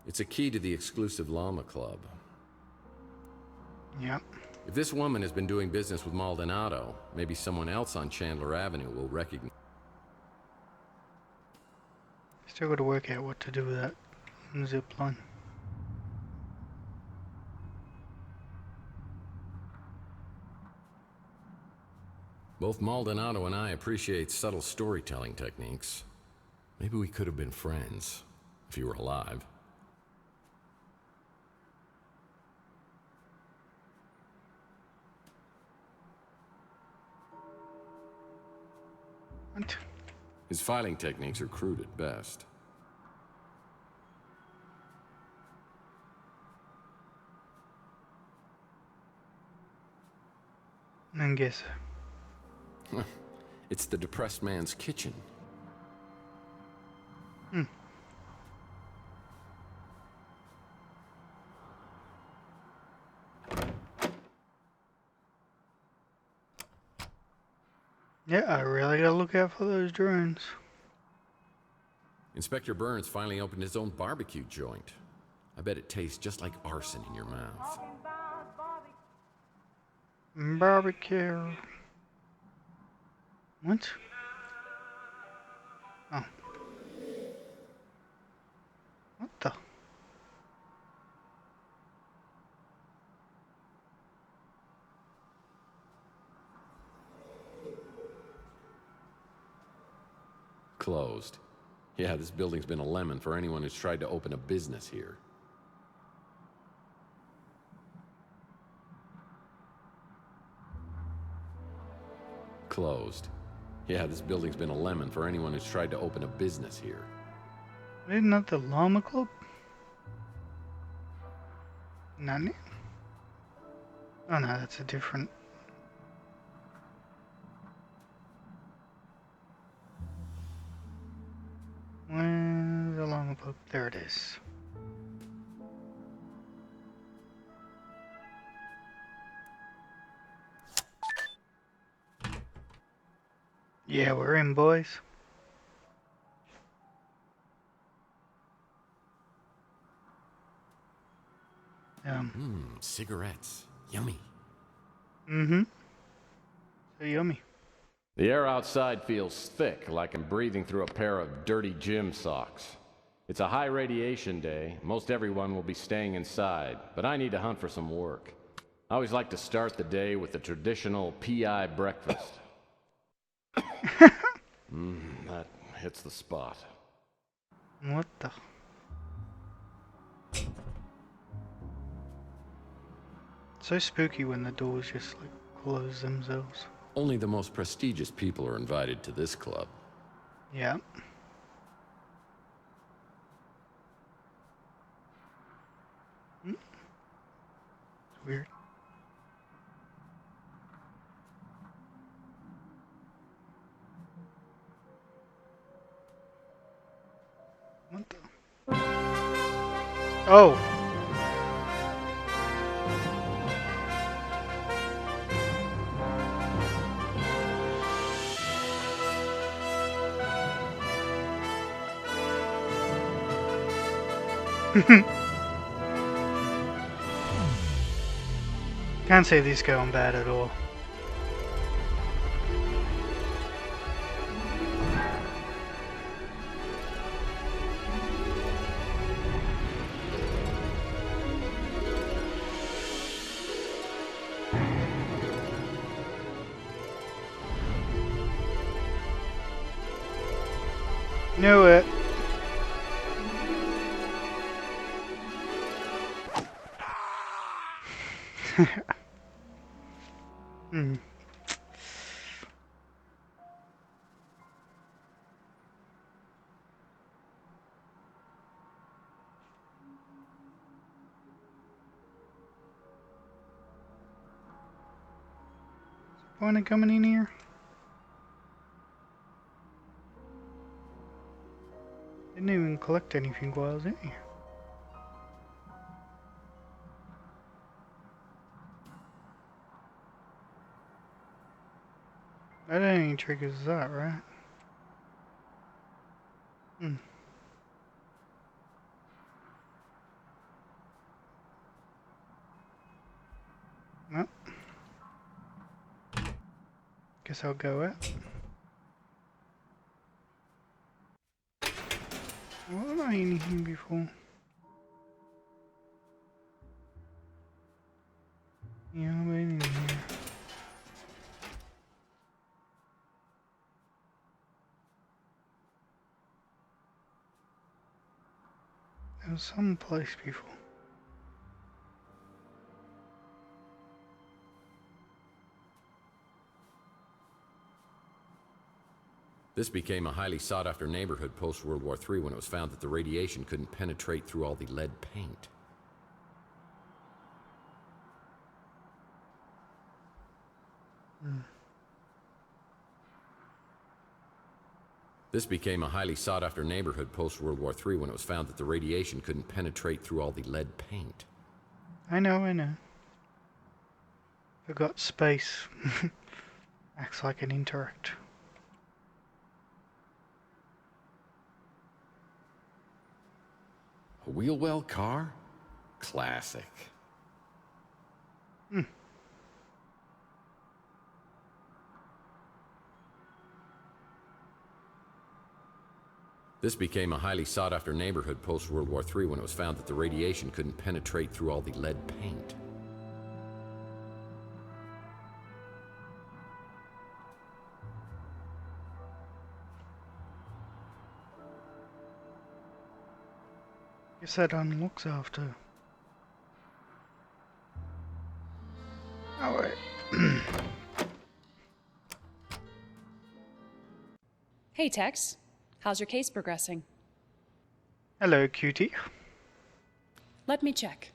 It's a key to the exclusive llama club. Yep. If this woman has been doing business with Maldonado, maybe someone else on Chandler Avenue will recognize. Still got to work out what to do with that zip line. Both Maldonado and I appreciate subtle storytelling techniques. Maybe we could have been friends, if you were alive. What? His filing techniques are crude at best. I guess. It's the depressed man's kitchen. Yeah, I really gotta look out for those drones. Inspector Burns finally opened his own barbecue joint. I bet it tastes just like arson in your mouth. Barbecue. What? Oh. What the? Closed. Yeah, this building's been a lemon for anyone who's tried to open a business here. closed. Yeah, this building's been a lemon for anyone who's tried to open a business here. Isn't that the Llama Club? None? Oh no, that's a different... Where's the Llama Club? There it is. Yeah, we're in, boys. Cigarettes. Yummy. Mm-hmm. So yummy. The air outside feels thick, like I'm breathing through a pair of dirty gym socks. It's a high radiation day. Most everyone will be staying inside, but I need to hunt for some work. I always like to start the day with the traditional PI breakfast. That hits the spot. What the... So spooky when the doors just like close themselves. Only the most prestigious people are invited to this club. Yeah. It's weird. What the? Oh! Can't say this going bad at all. Knew it. Hmm. Point of coming in here? Didn't even collect anything while I was in here. That ain't triggers that, right? Hmm. Well. Guess I'll go it. What am I in here before? Yeah, I've been in here. There was some place before. This became a highly sought-after neighborhood post-World War III when it was found that the radiation couldn't penetrate through all the lead paint. This became a highly sought-after neighborhood post-World War III when it was found that the radiation couldn't penetrate through all the lead paint. I know. Forgot space. Acts like an interact. A wheel-well car? Classic. This became a highly sought-after neighborhood post-World War III when it was found that the radiation couldn't penetrate through all the lead paint. Guess that unlocks after. Oh wait. Hey, Tex. How's your case progressing? Hello, cutie. Let me check.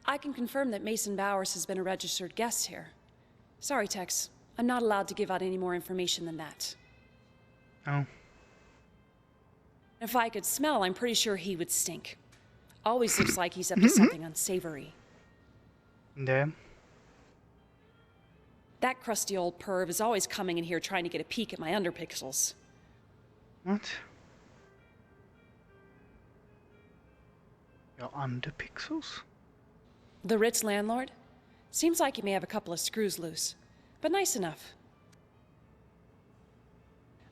I can confirm that Mason Bowers has been a registered guest here. Sorry, Tex. I'm not allowed to give out any more information than that. Oh. If I could smell, I'm pretty sure he would stink. Always looks like he's up to something unsavory. Damn. That crusty old perv is always coming in here trying to get a peek at my underpixels. What? Your underpixels? The Ritz landlord? Seems like he may have a couple of screws loose, but nice enough.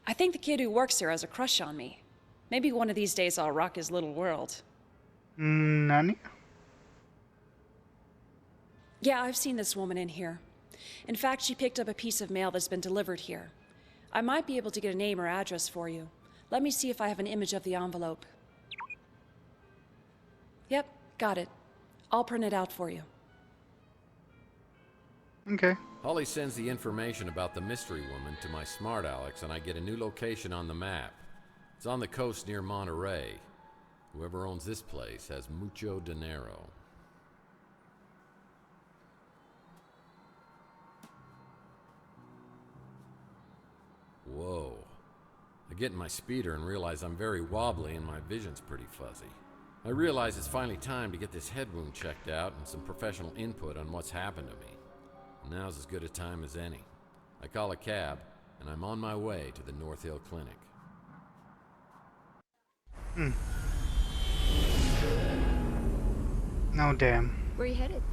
I think the kid who works here has a crush on me. Maybe one of these days I'll rock his little world. Nani? Yeah, I've seen this woman in here. In fact, she picked up a piece of mail that's been delivered here. I might be able to get a name or address for you. Let me see if I have an image of the envelope. Yep, got it. I'll print it out for you. Okay. Holly sends the information about the mystery woman to my smart Alex, and I get a new location on the map. It's on the coast near Monterey. Whoever owns this place has mucho dinero. Whoa. I get in my speeder and realize I'm very wobbly and my vision's pretty fuzzy. I realize it's finally time to get this head wound checked out and some professional input on what's happened to me. Now's as good a time as any. I call a cab, and I'm on my way to the North Hill Clinic. No, damn. Where are you headed?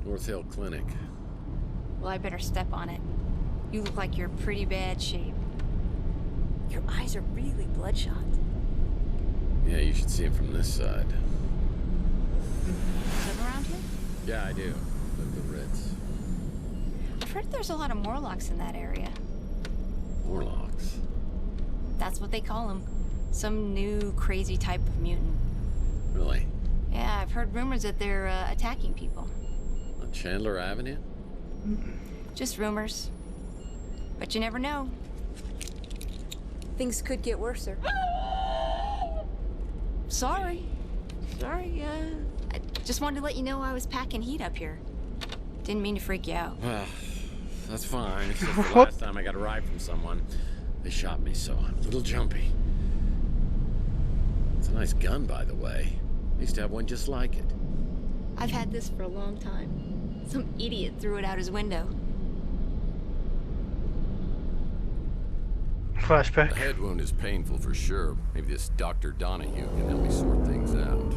North Hill Clinic. Well, I better step on it. You look like you're in pretty bad shape. Your eyes are really bloodshot. Yeah, you should see him from this side. Live around here? Yeah, I do. Live at the Ritz. I've heard there's a lot of Morlocks in that area. Morlocks? That's what they call them. Some new crazy type of mutant. Really? Yeah, I've heard rumors that they're attacking people. On Chandler Avenue? Just rumors. But you never know. Things could get worse, sir. Sorry. I just wanted to let you know I was packing heat up here. Didn't mean to freak you out. That's fine. It's just the last time I got a ride from someone. They shot me, so I'm a little jumpy. It's a nice gun, by the way. I used to have one just like it. I've had this for a long time. Some idiot threw it out his window. Flashback. The head wound is painful for sure. Maybe this Dr. Donahue can help me sort things out.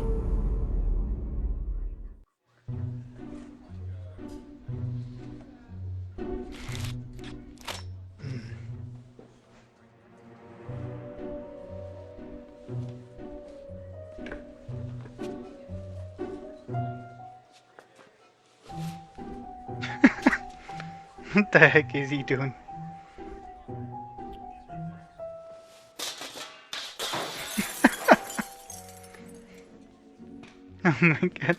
What the heck is he doing? Oh my god.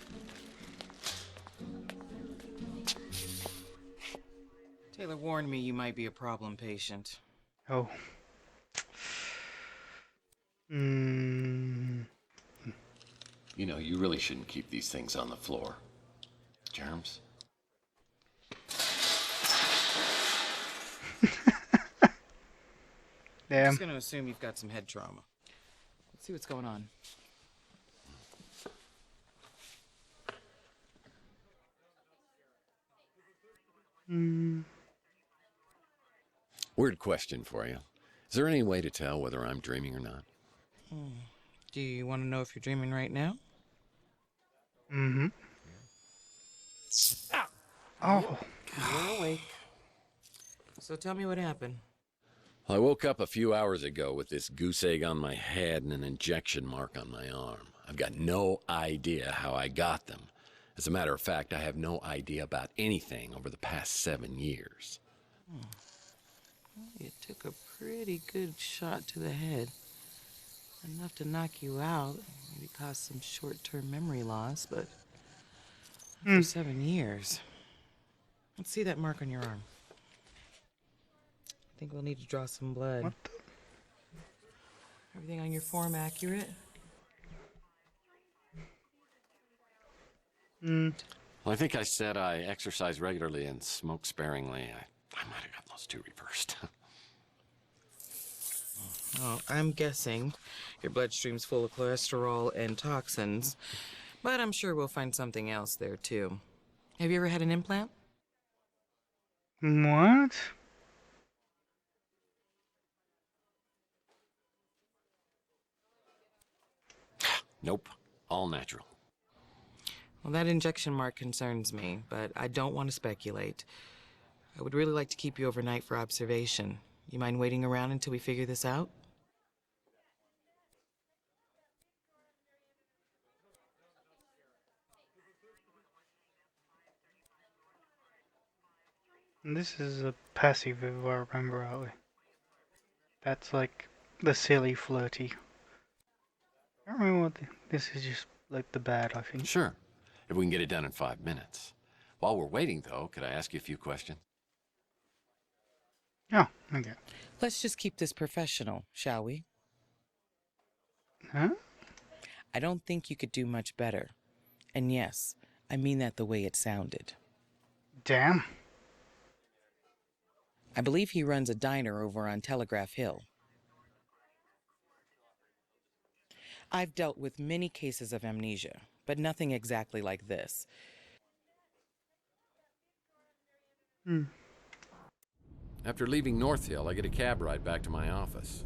Taylor warned me you might be a problem patient. Oh. You know, you really shouldn't keep these things on the floor. Germs? I'm Damn. just gonna assume you've got some head trauma. Let's see what's going on. Weird question for you. Is there any way to tell whether I'm dreaming or not? Do you want to know if you're dreaming right now? Mm-hmm. Oh. You're awake. So tell me what happened. I woke up a few hours ago with this goose egg on my head and an injection mark on my arm. I've got no idea how I got them. As a matter of fact, I have no idea about anything over the past 7 years. Well, you took a pretty good shot to the head. Enough to knock you out, maybe cause some short-term memory loss, but for 7 years. Let's see that mark on your arm. think we'll need to draw some blood. What Everything on your form accurate? Hmm. Well, I think I said I exercise regularly and smoke sparingly. I might have got those two reversed. Oh, I'm guessing your bloodstream's full of cholesterol and toxins, but I'm sure we'll find something else there too. Have you ever had an implant? What? Nope. All natural. Well, that injection mark concerns me, but I don't want to speculate. I would really like to keep you overnight for observation. You mind waiting around until we figure this out? This is a passive, if I remember rightly. That's like the silly flirty. I don't remember what this is, just like the bad, I think. Sure. If we can get it done in 5 minutes. While we're waiting, though, could I ask you a few questions? Oh, okay. Let's just keep this professional, shall we? Huh? I don't think you could do much better. And yes, I mean that the way it sounded. Damn. I believe he runs a diner over on Telegraph Hill. I've dealt with many cases of amnesia, but nothing exactly like this. After leaving North Hill, I get a cab ride back to my office.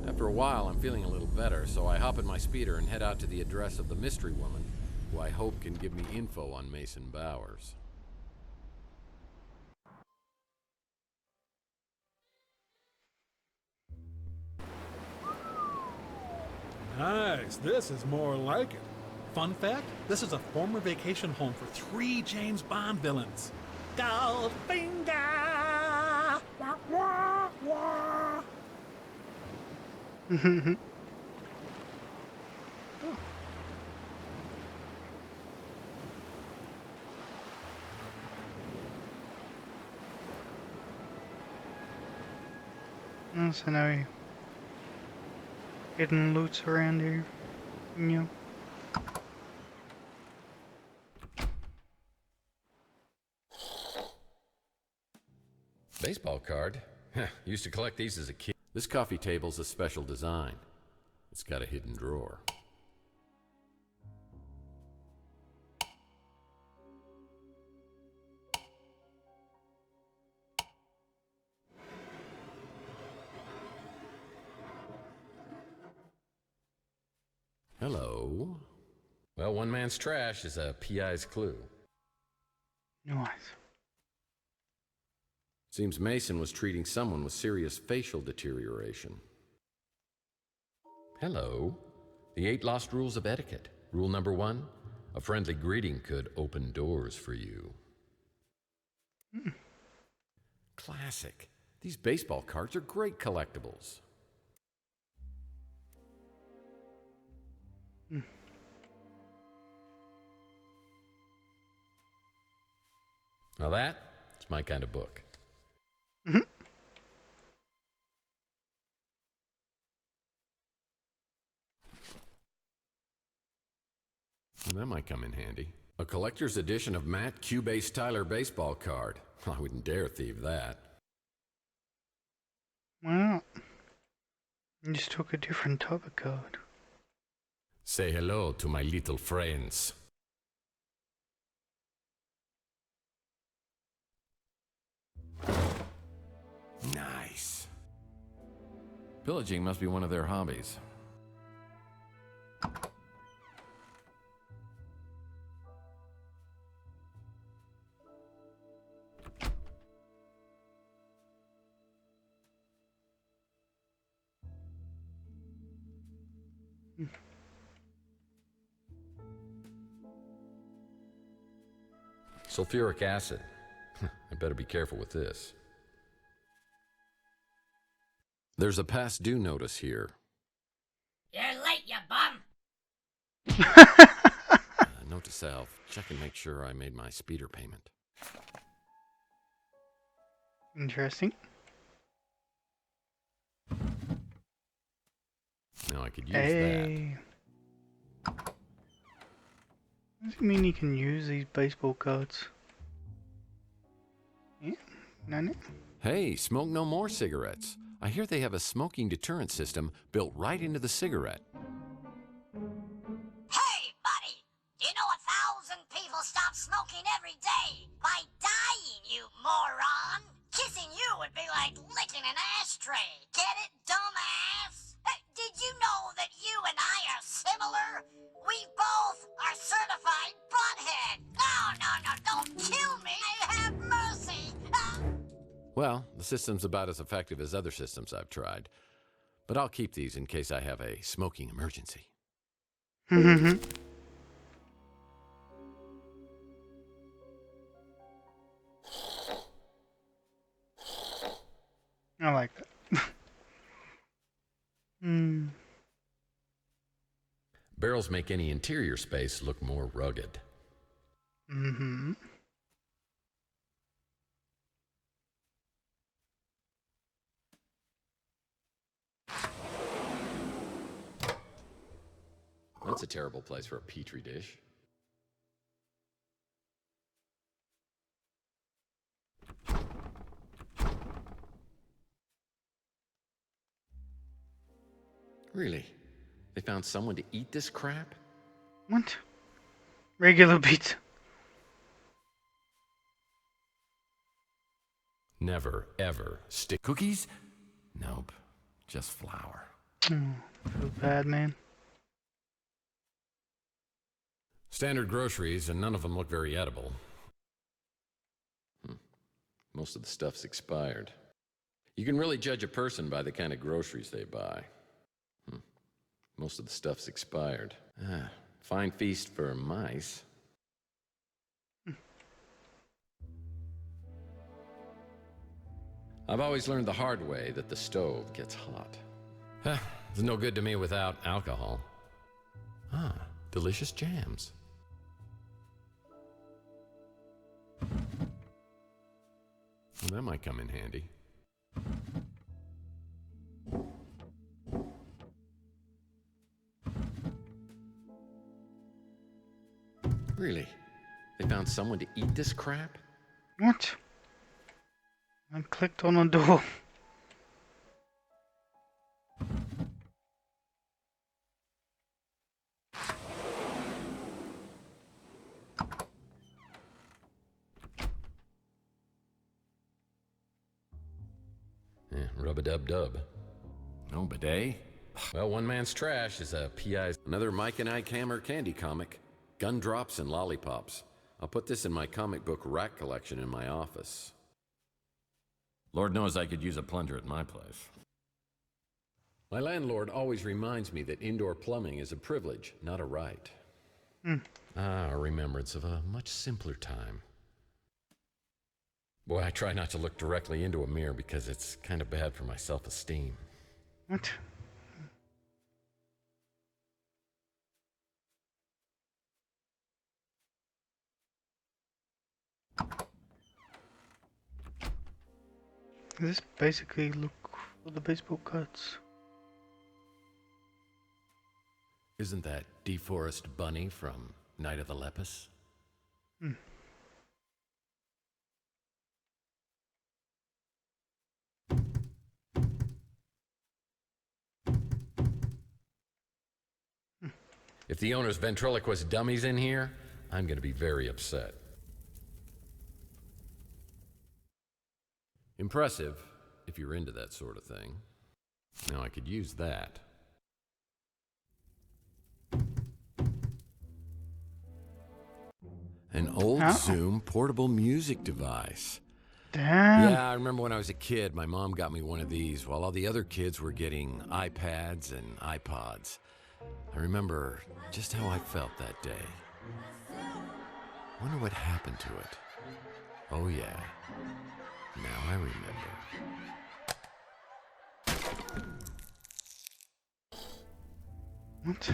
After a while, I'm feeling a little better, so I hop in my speeder and head out to the address of the mystery woman, who I hope can give me info on Mason Bowers. Nice. This is more like it. Fun fact, this is a former vacation home for 3 James Bond villains. Goldfinger! Wah, wah, wah. So no hidden loots around here. Yeah. Baseball card? Used to collect these as a kid. This coffee table's a special design. It's got a hidden drawer. Hello. Well, one man's trash is a PI's clue. Nice. Seems Mason was treating someone with serious facial deterioration. Hello. The 8 lost rules of etiquette. Rule number 1, a friendly greeting could open doors for you. Classic. These baseball cards are great collectibles. Now that's my kind of book. Well, that might come in handy. A collector's edition of Matt Cubase Tyler baseball card. I wouldn't dare thieve that. Well, you just took a different type of card. Say hello to my little friends. Nice. Pillaging must be one of their hobbies. Sulfuric acid. I better be careful with this. There's a past due notice here. You're late, you bum! Note to self, check and make sure I made my speeder payment. Interesting. could use that. Hey. Does it mean you can use these baseball cards? Yeah, no. Hey, smoke no more cigarettes. I hear they have a smoking deterrent system built right into the cigarette. Hey, buddy! Do you know 1,000 people stop smoking every day by dying, you moron? Kissing you would be like licking an ashtray. Get it, dumbass? Did you know that you and I are similar? We both are certified butthead. No, don't kill me. Have mercy. Well, the system's about as effective as other systems I've tried. But I'll keep these in case I have a smoking emergency. I like that. Barrels make any interior space look more rugged. That's a terrible place for a petri dish. Really? They found someone to eat this crap? What? Regular pizza. Never, ever stick cookies? Nope. Just flour. Feel bad, man. Standard groceries, and none of them look very edible. Most of the stuff's expired. You can really judge a person by the kind of groceries they buy. Most of the stuff's expired. Fine feast for mice. I've always learned the hard way that the stove gets hot. It's no good to me without alcohol. Delicious jams. Well, that might come in handy. Really? They found someone to eat this crap? What? I clicked on a door. Rub-a-dub-dub. No bidet? Well, one man's trash is a PI's. Another Mike and Ike Hammer candy comic. Gumdrops and lollipops. I'll put this in my comic book rack collection in my office. Lord knows I could use a plunger at my place. My landlord always reminds me that indoor plumbing is a privilege, not a right. A remembrance of a much simpler time. Boy, I try not to look directly into a mirror because it's kind of bad for my self-esteem. What? This basically look for the baseball cards. Isn't that DeForest Bunny from Night of the Lepus? If the owner's ventriloquist dummy's in here, I'm going to be very upset. Impressive, if you're into that sort of thing. Now I could use that. An old Zoom portable music device. Damn. Yeah, I remember when I was a kid, my mom got me one of these while all the other kids were getting iPads and iPods. I remember just how I felt that day. Wonder what happened to it. Oh yeah, now I remember. What?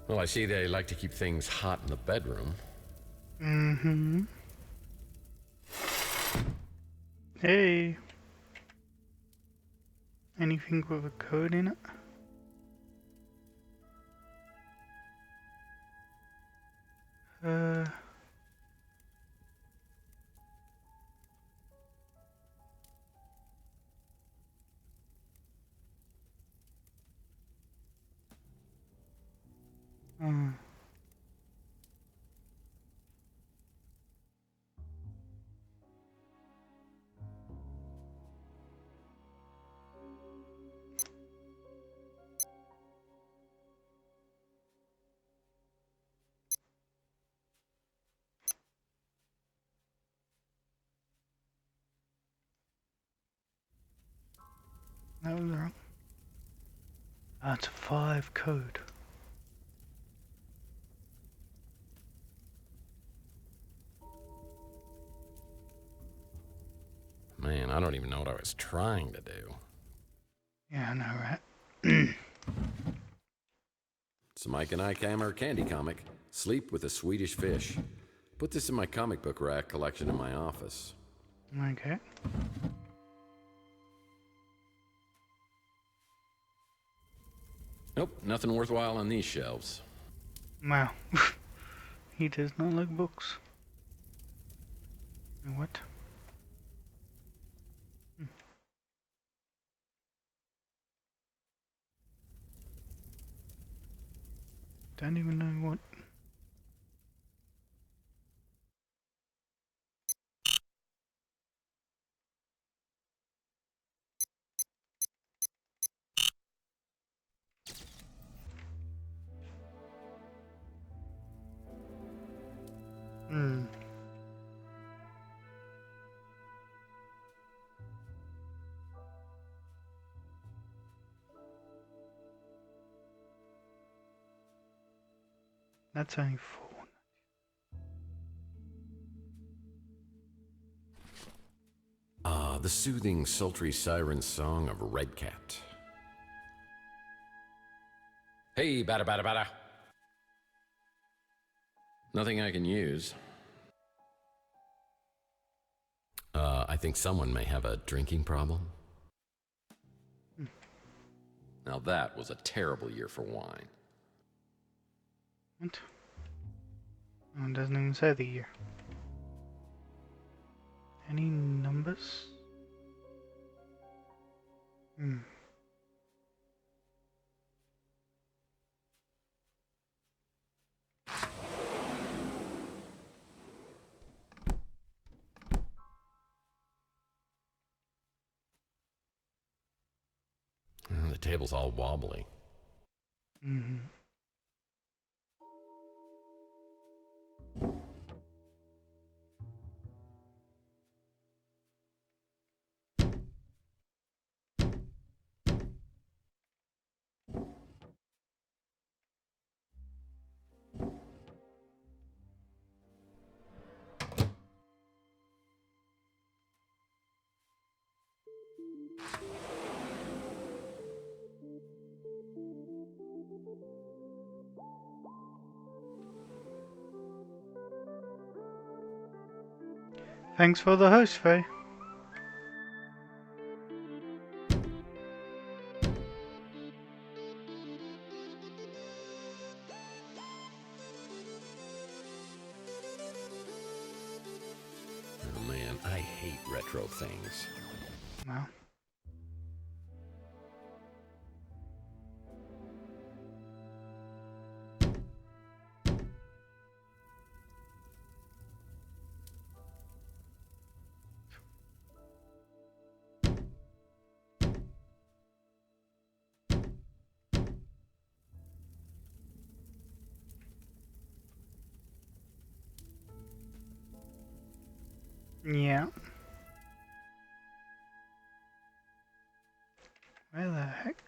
Well, I see they like to keep things hot in the bedroom. Hey. Anything with a code in it? Uh. Hmm. That was wrong. That's a 5 code. Man, I don't even know what I was trying to do. Yeah, I know, right? It's a Mike and Ike Hammer candy comic, Sleep with a Swedish Fish. Put this in my comic book rack collection in my office. Okay. Nope, nothing worthwhile on these shelves. Wow. He does not like books. What? Don't even know what. Hmm. That's only 4. The soothing, sultry siren song of Red Cat. Hey, bada bada bada. Nothing I can use. I think someone may have a drinking problem. Now that was a terrible year for wine. What? Oh, it doesn't even say the year. Any numbers? Hmm. The table's all wobbly. Mm-hmm. Thanks for the host, Faye. Oh man, I hate retro things. Wow. Yeah. Where the heck?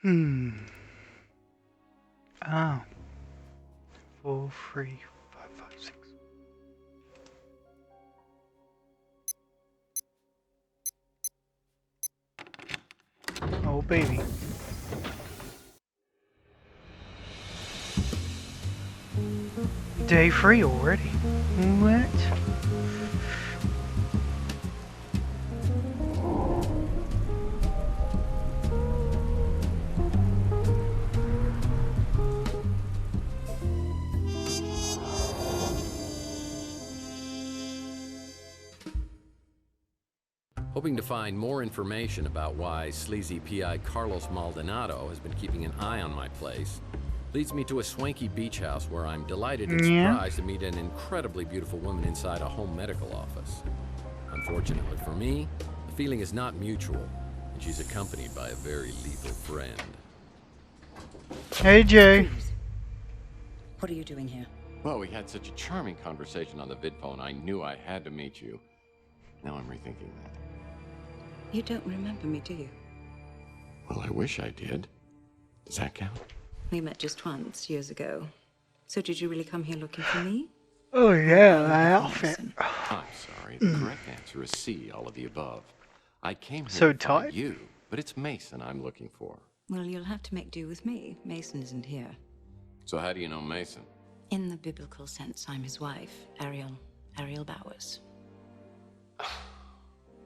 Hmm. Ah. 4, 3, 5, 5, 6. baby. Day 3 already. What? Hoping to find more information about why sleazy PI Carlos Maldonado has been keeping an eye on my place leads me to a swanky beach house where I'm delighted and surprised to meet an incredibly beautiful woman inside a home medical office. Unfortunately for me, the feeling is not mutual, and she's accompanied by a very lethal friend. Hey, Jay. What are you doing here? Well, we had such a charming conversation on the vidphone, I knew I had to meet you. Now I'm rethinking that. You don't remember me, do you? Well, I wish I did. Does that count? We met just once, years ago. So did you really come here looking for me? Oh yeah, that outfit. I'm sorry, the correct answer is C, all of the above. I came here So to find tight. you, but it's Mason I'm looking for. Well, you'll have to make do with me. Mason isn't here. So how do you know Mason? In the biblical sense, I'm his wife, Ariel Bowers.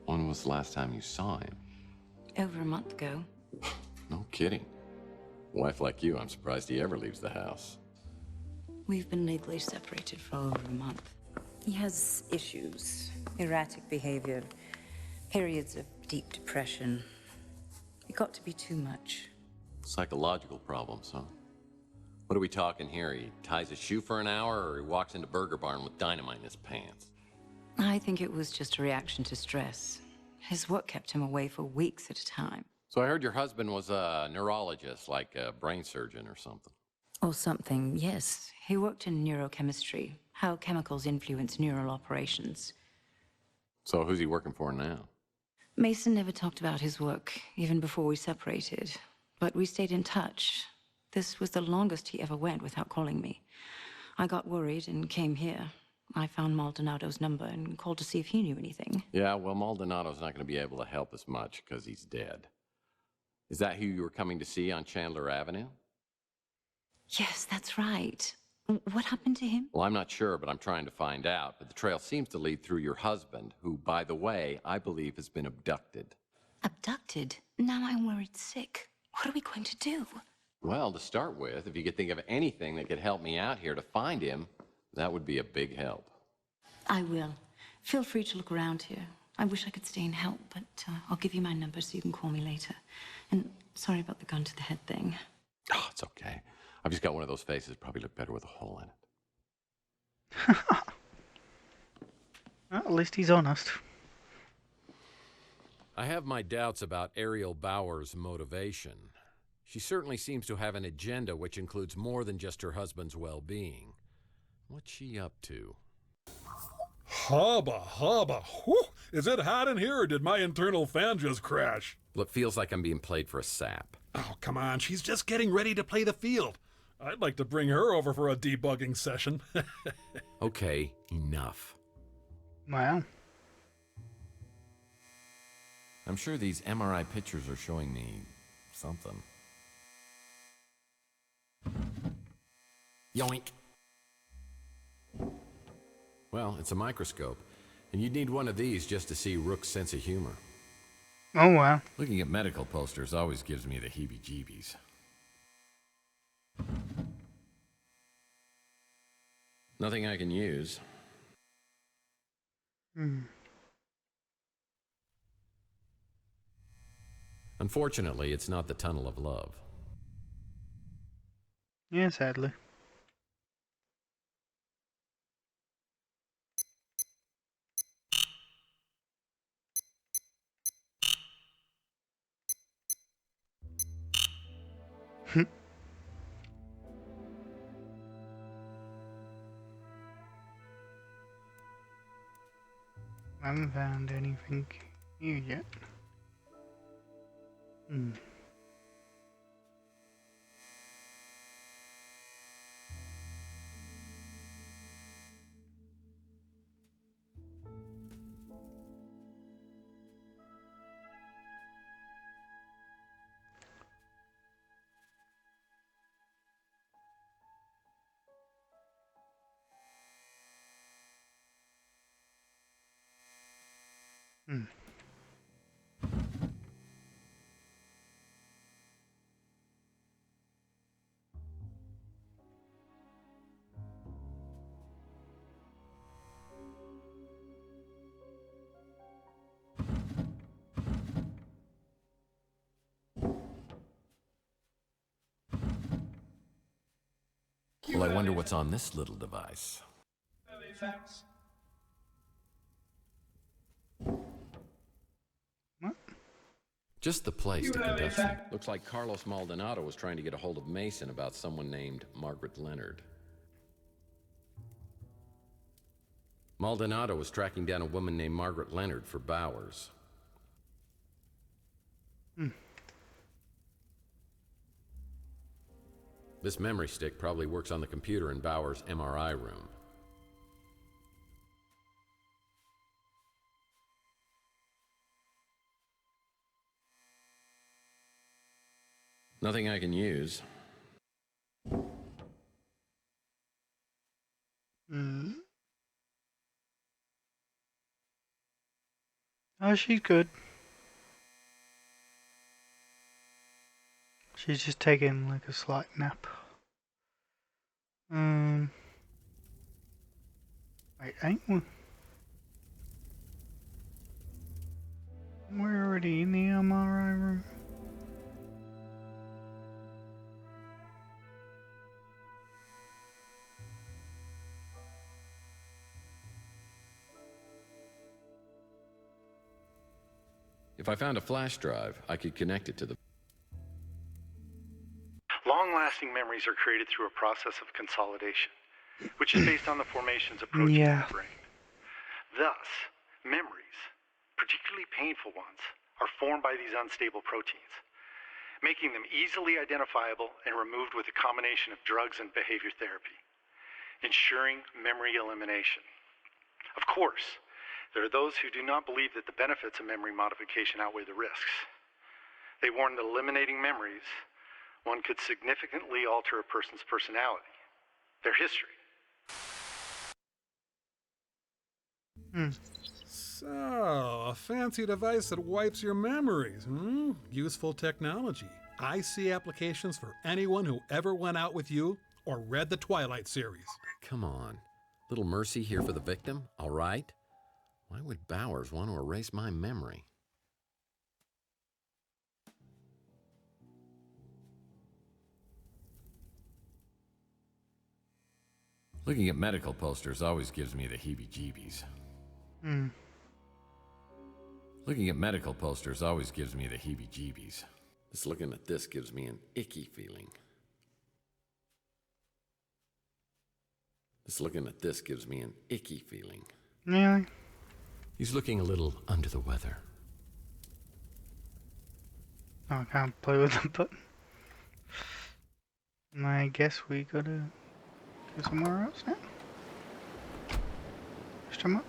When was the last time you saw him? Over a month ago. No kidding. A wife like you, I'm surprised he ever leaves the house. We've been legally separated for over a month. He has issues, erratic behavior, periods of deep depression. It got to be too much. Psychological problems, huh? What are we talking here? He ties a shoe for an hour, or he walks into Burger Barn with dynamite in his pants? I think it was just a reaction to stress. His work kept him away for weeks at a time. So I heard your husband was a neurologist, like a brain surgeon or something. Or something, yes. He worked in neurochemistry, how chemicals influence neural operations. So who's he working for now? Mason never talked about his work, even before we separated. But we stayed in touch. This was the longest he ever went without calling me. I got worried and came here. I found Maldonado's number and called to see if he knew anything. Yeah, well, Maldonado's not going to be able to help us much because he's dead. Is that who you were coming to see on Chandler Avenue? Yes, that's right. What happened to him? Well, I'm not sure, but I'm trying to find out. But the trail seems to lead through your husband, who, by the way, I believe has been abducted. Abducted? Now I'm worried sick. What are we going to do? Well, to start with, if you could think of anything that could help me out here to find him, that would be a big help. I will. Feel free to look around here. I wish I could stay and help, but I'll give you my number so you can call me later. And sorry about the gun to the head thing. Oh, it's okay. I've just got one of those faces. Probably look better with a hole in it. Well, at least he's honest. I have my doubts about Ariel Bowers' motivation. She certainly seems to have an agenda which includes more than just her husband's well-being. What's she up to? Hubba, hubba. Whew. Is it hot in here, or did my internal fan just crash? Well, it feels like I'm being played for a sap. Oh, come on. She's just getting ready to play the field. I'd like to bring her over for a debugging session. Okay, enough. Wow. I'm sure these MRI pictures are showing me something. Yoink. Well, it's a microscope, and you'd need one of these just to see Rook's sense of humor. Oh, wow. Looking at medical posters always gives me the heebie-jeebies. Nothing I can use. Unfortunately, it's not the Tunnel of Love. Yeah, sadly. I haven't found anything new yet. Hmm. Well, I wonder what's on this little device. What? Just the place to conduct it. Looks like Carlos Maldonado was trying to get a hold of Mason about someone named Margaret Leonard. Maldonado was tracking down a woman named Margaret Leonard for Bowers. This memory stick probably works on the computer in Bowers' MRI room. Nothing I can use. Oh, she's good. She's just taking like a slight nap. Wait, ain't we? We're already in the MRI room. If I found a flash drive, I could connect it to the... Long-lasting memories are created through a process of consolidation, which is based on the formations of proteins in the brain. Thus, memories, particularly painful ones, are formed by these unstable proteins, making them easily identifiable and removed with a combination of drugs and behavior therapy, ensuring memory elimination. Of course, there are those who do not believe that the benefits of memory modification outweigh the risks. They warn that eliminating memories, one could significantly alter a person's personality, their history. So, a fancy device that wipes your memories, hmm? Useful technology. I see applications for anyone who ever went out with you or read the Twilight series. Come on. Little mercy here for the victim, all right? Why would Bowers want to erase my memory? Looking at medical posters always gives me the heebie-jeebies. Looking at medical posters always gives me the heebie-jeebies. Just looking at this gives me an icky feeling. Just looking at this gives me an icky feeling. Really? He's looking a little under the weather. Oh, I can't play with the button. I guess we gotta go somewhere else now. Push them up.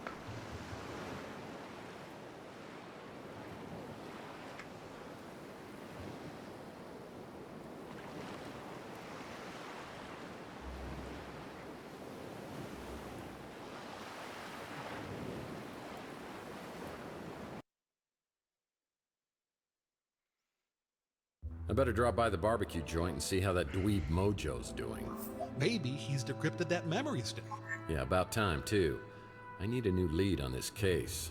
I better drop by the barbecue joint and see how that dweeb Mojo's doing. Maybe he's decrypted that memory stick. Yeah, about time, too. I need a new lead on this case.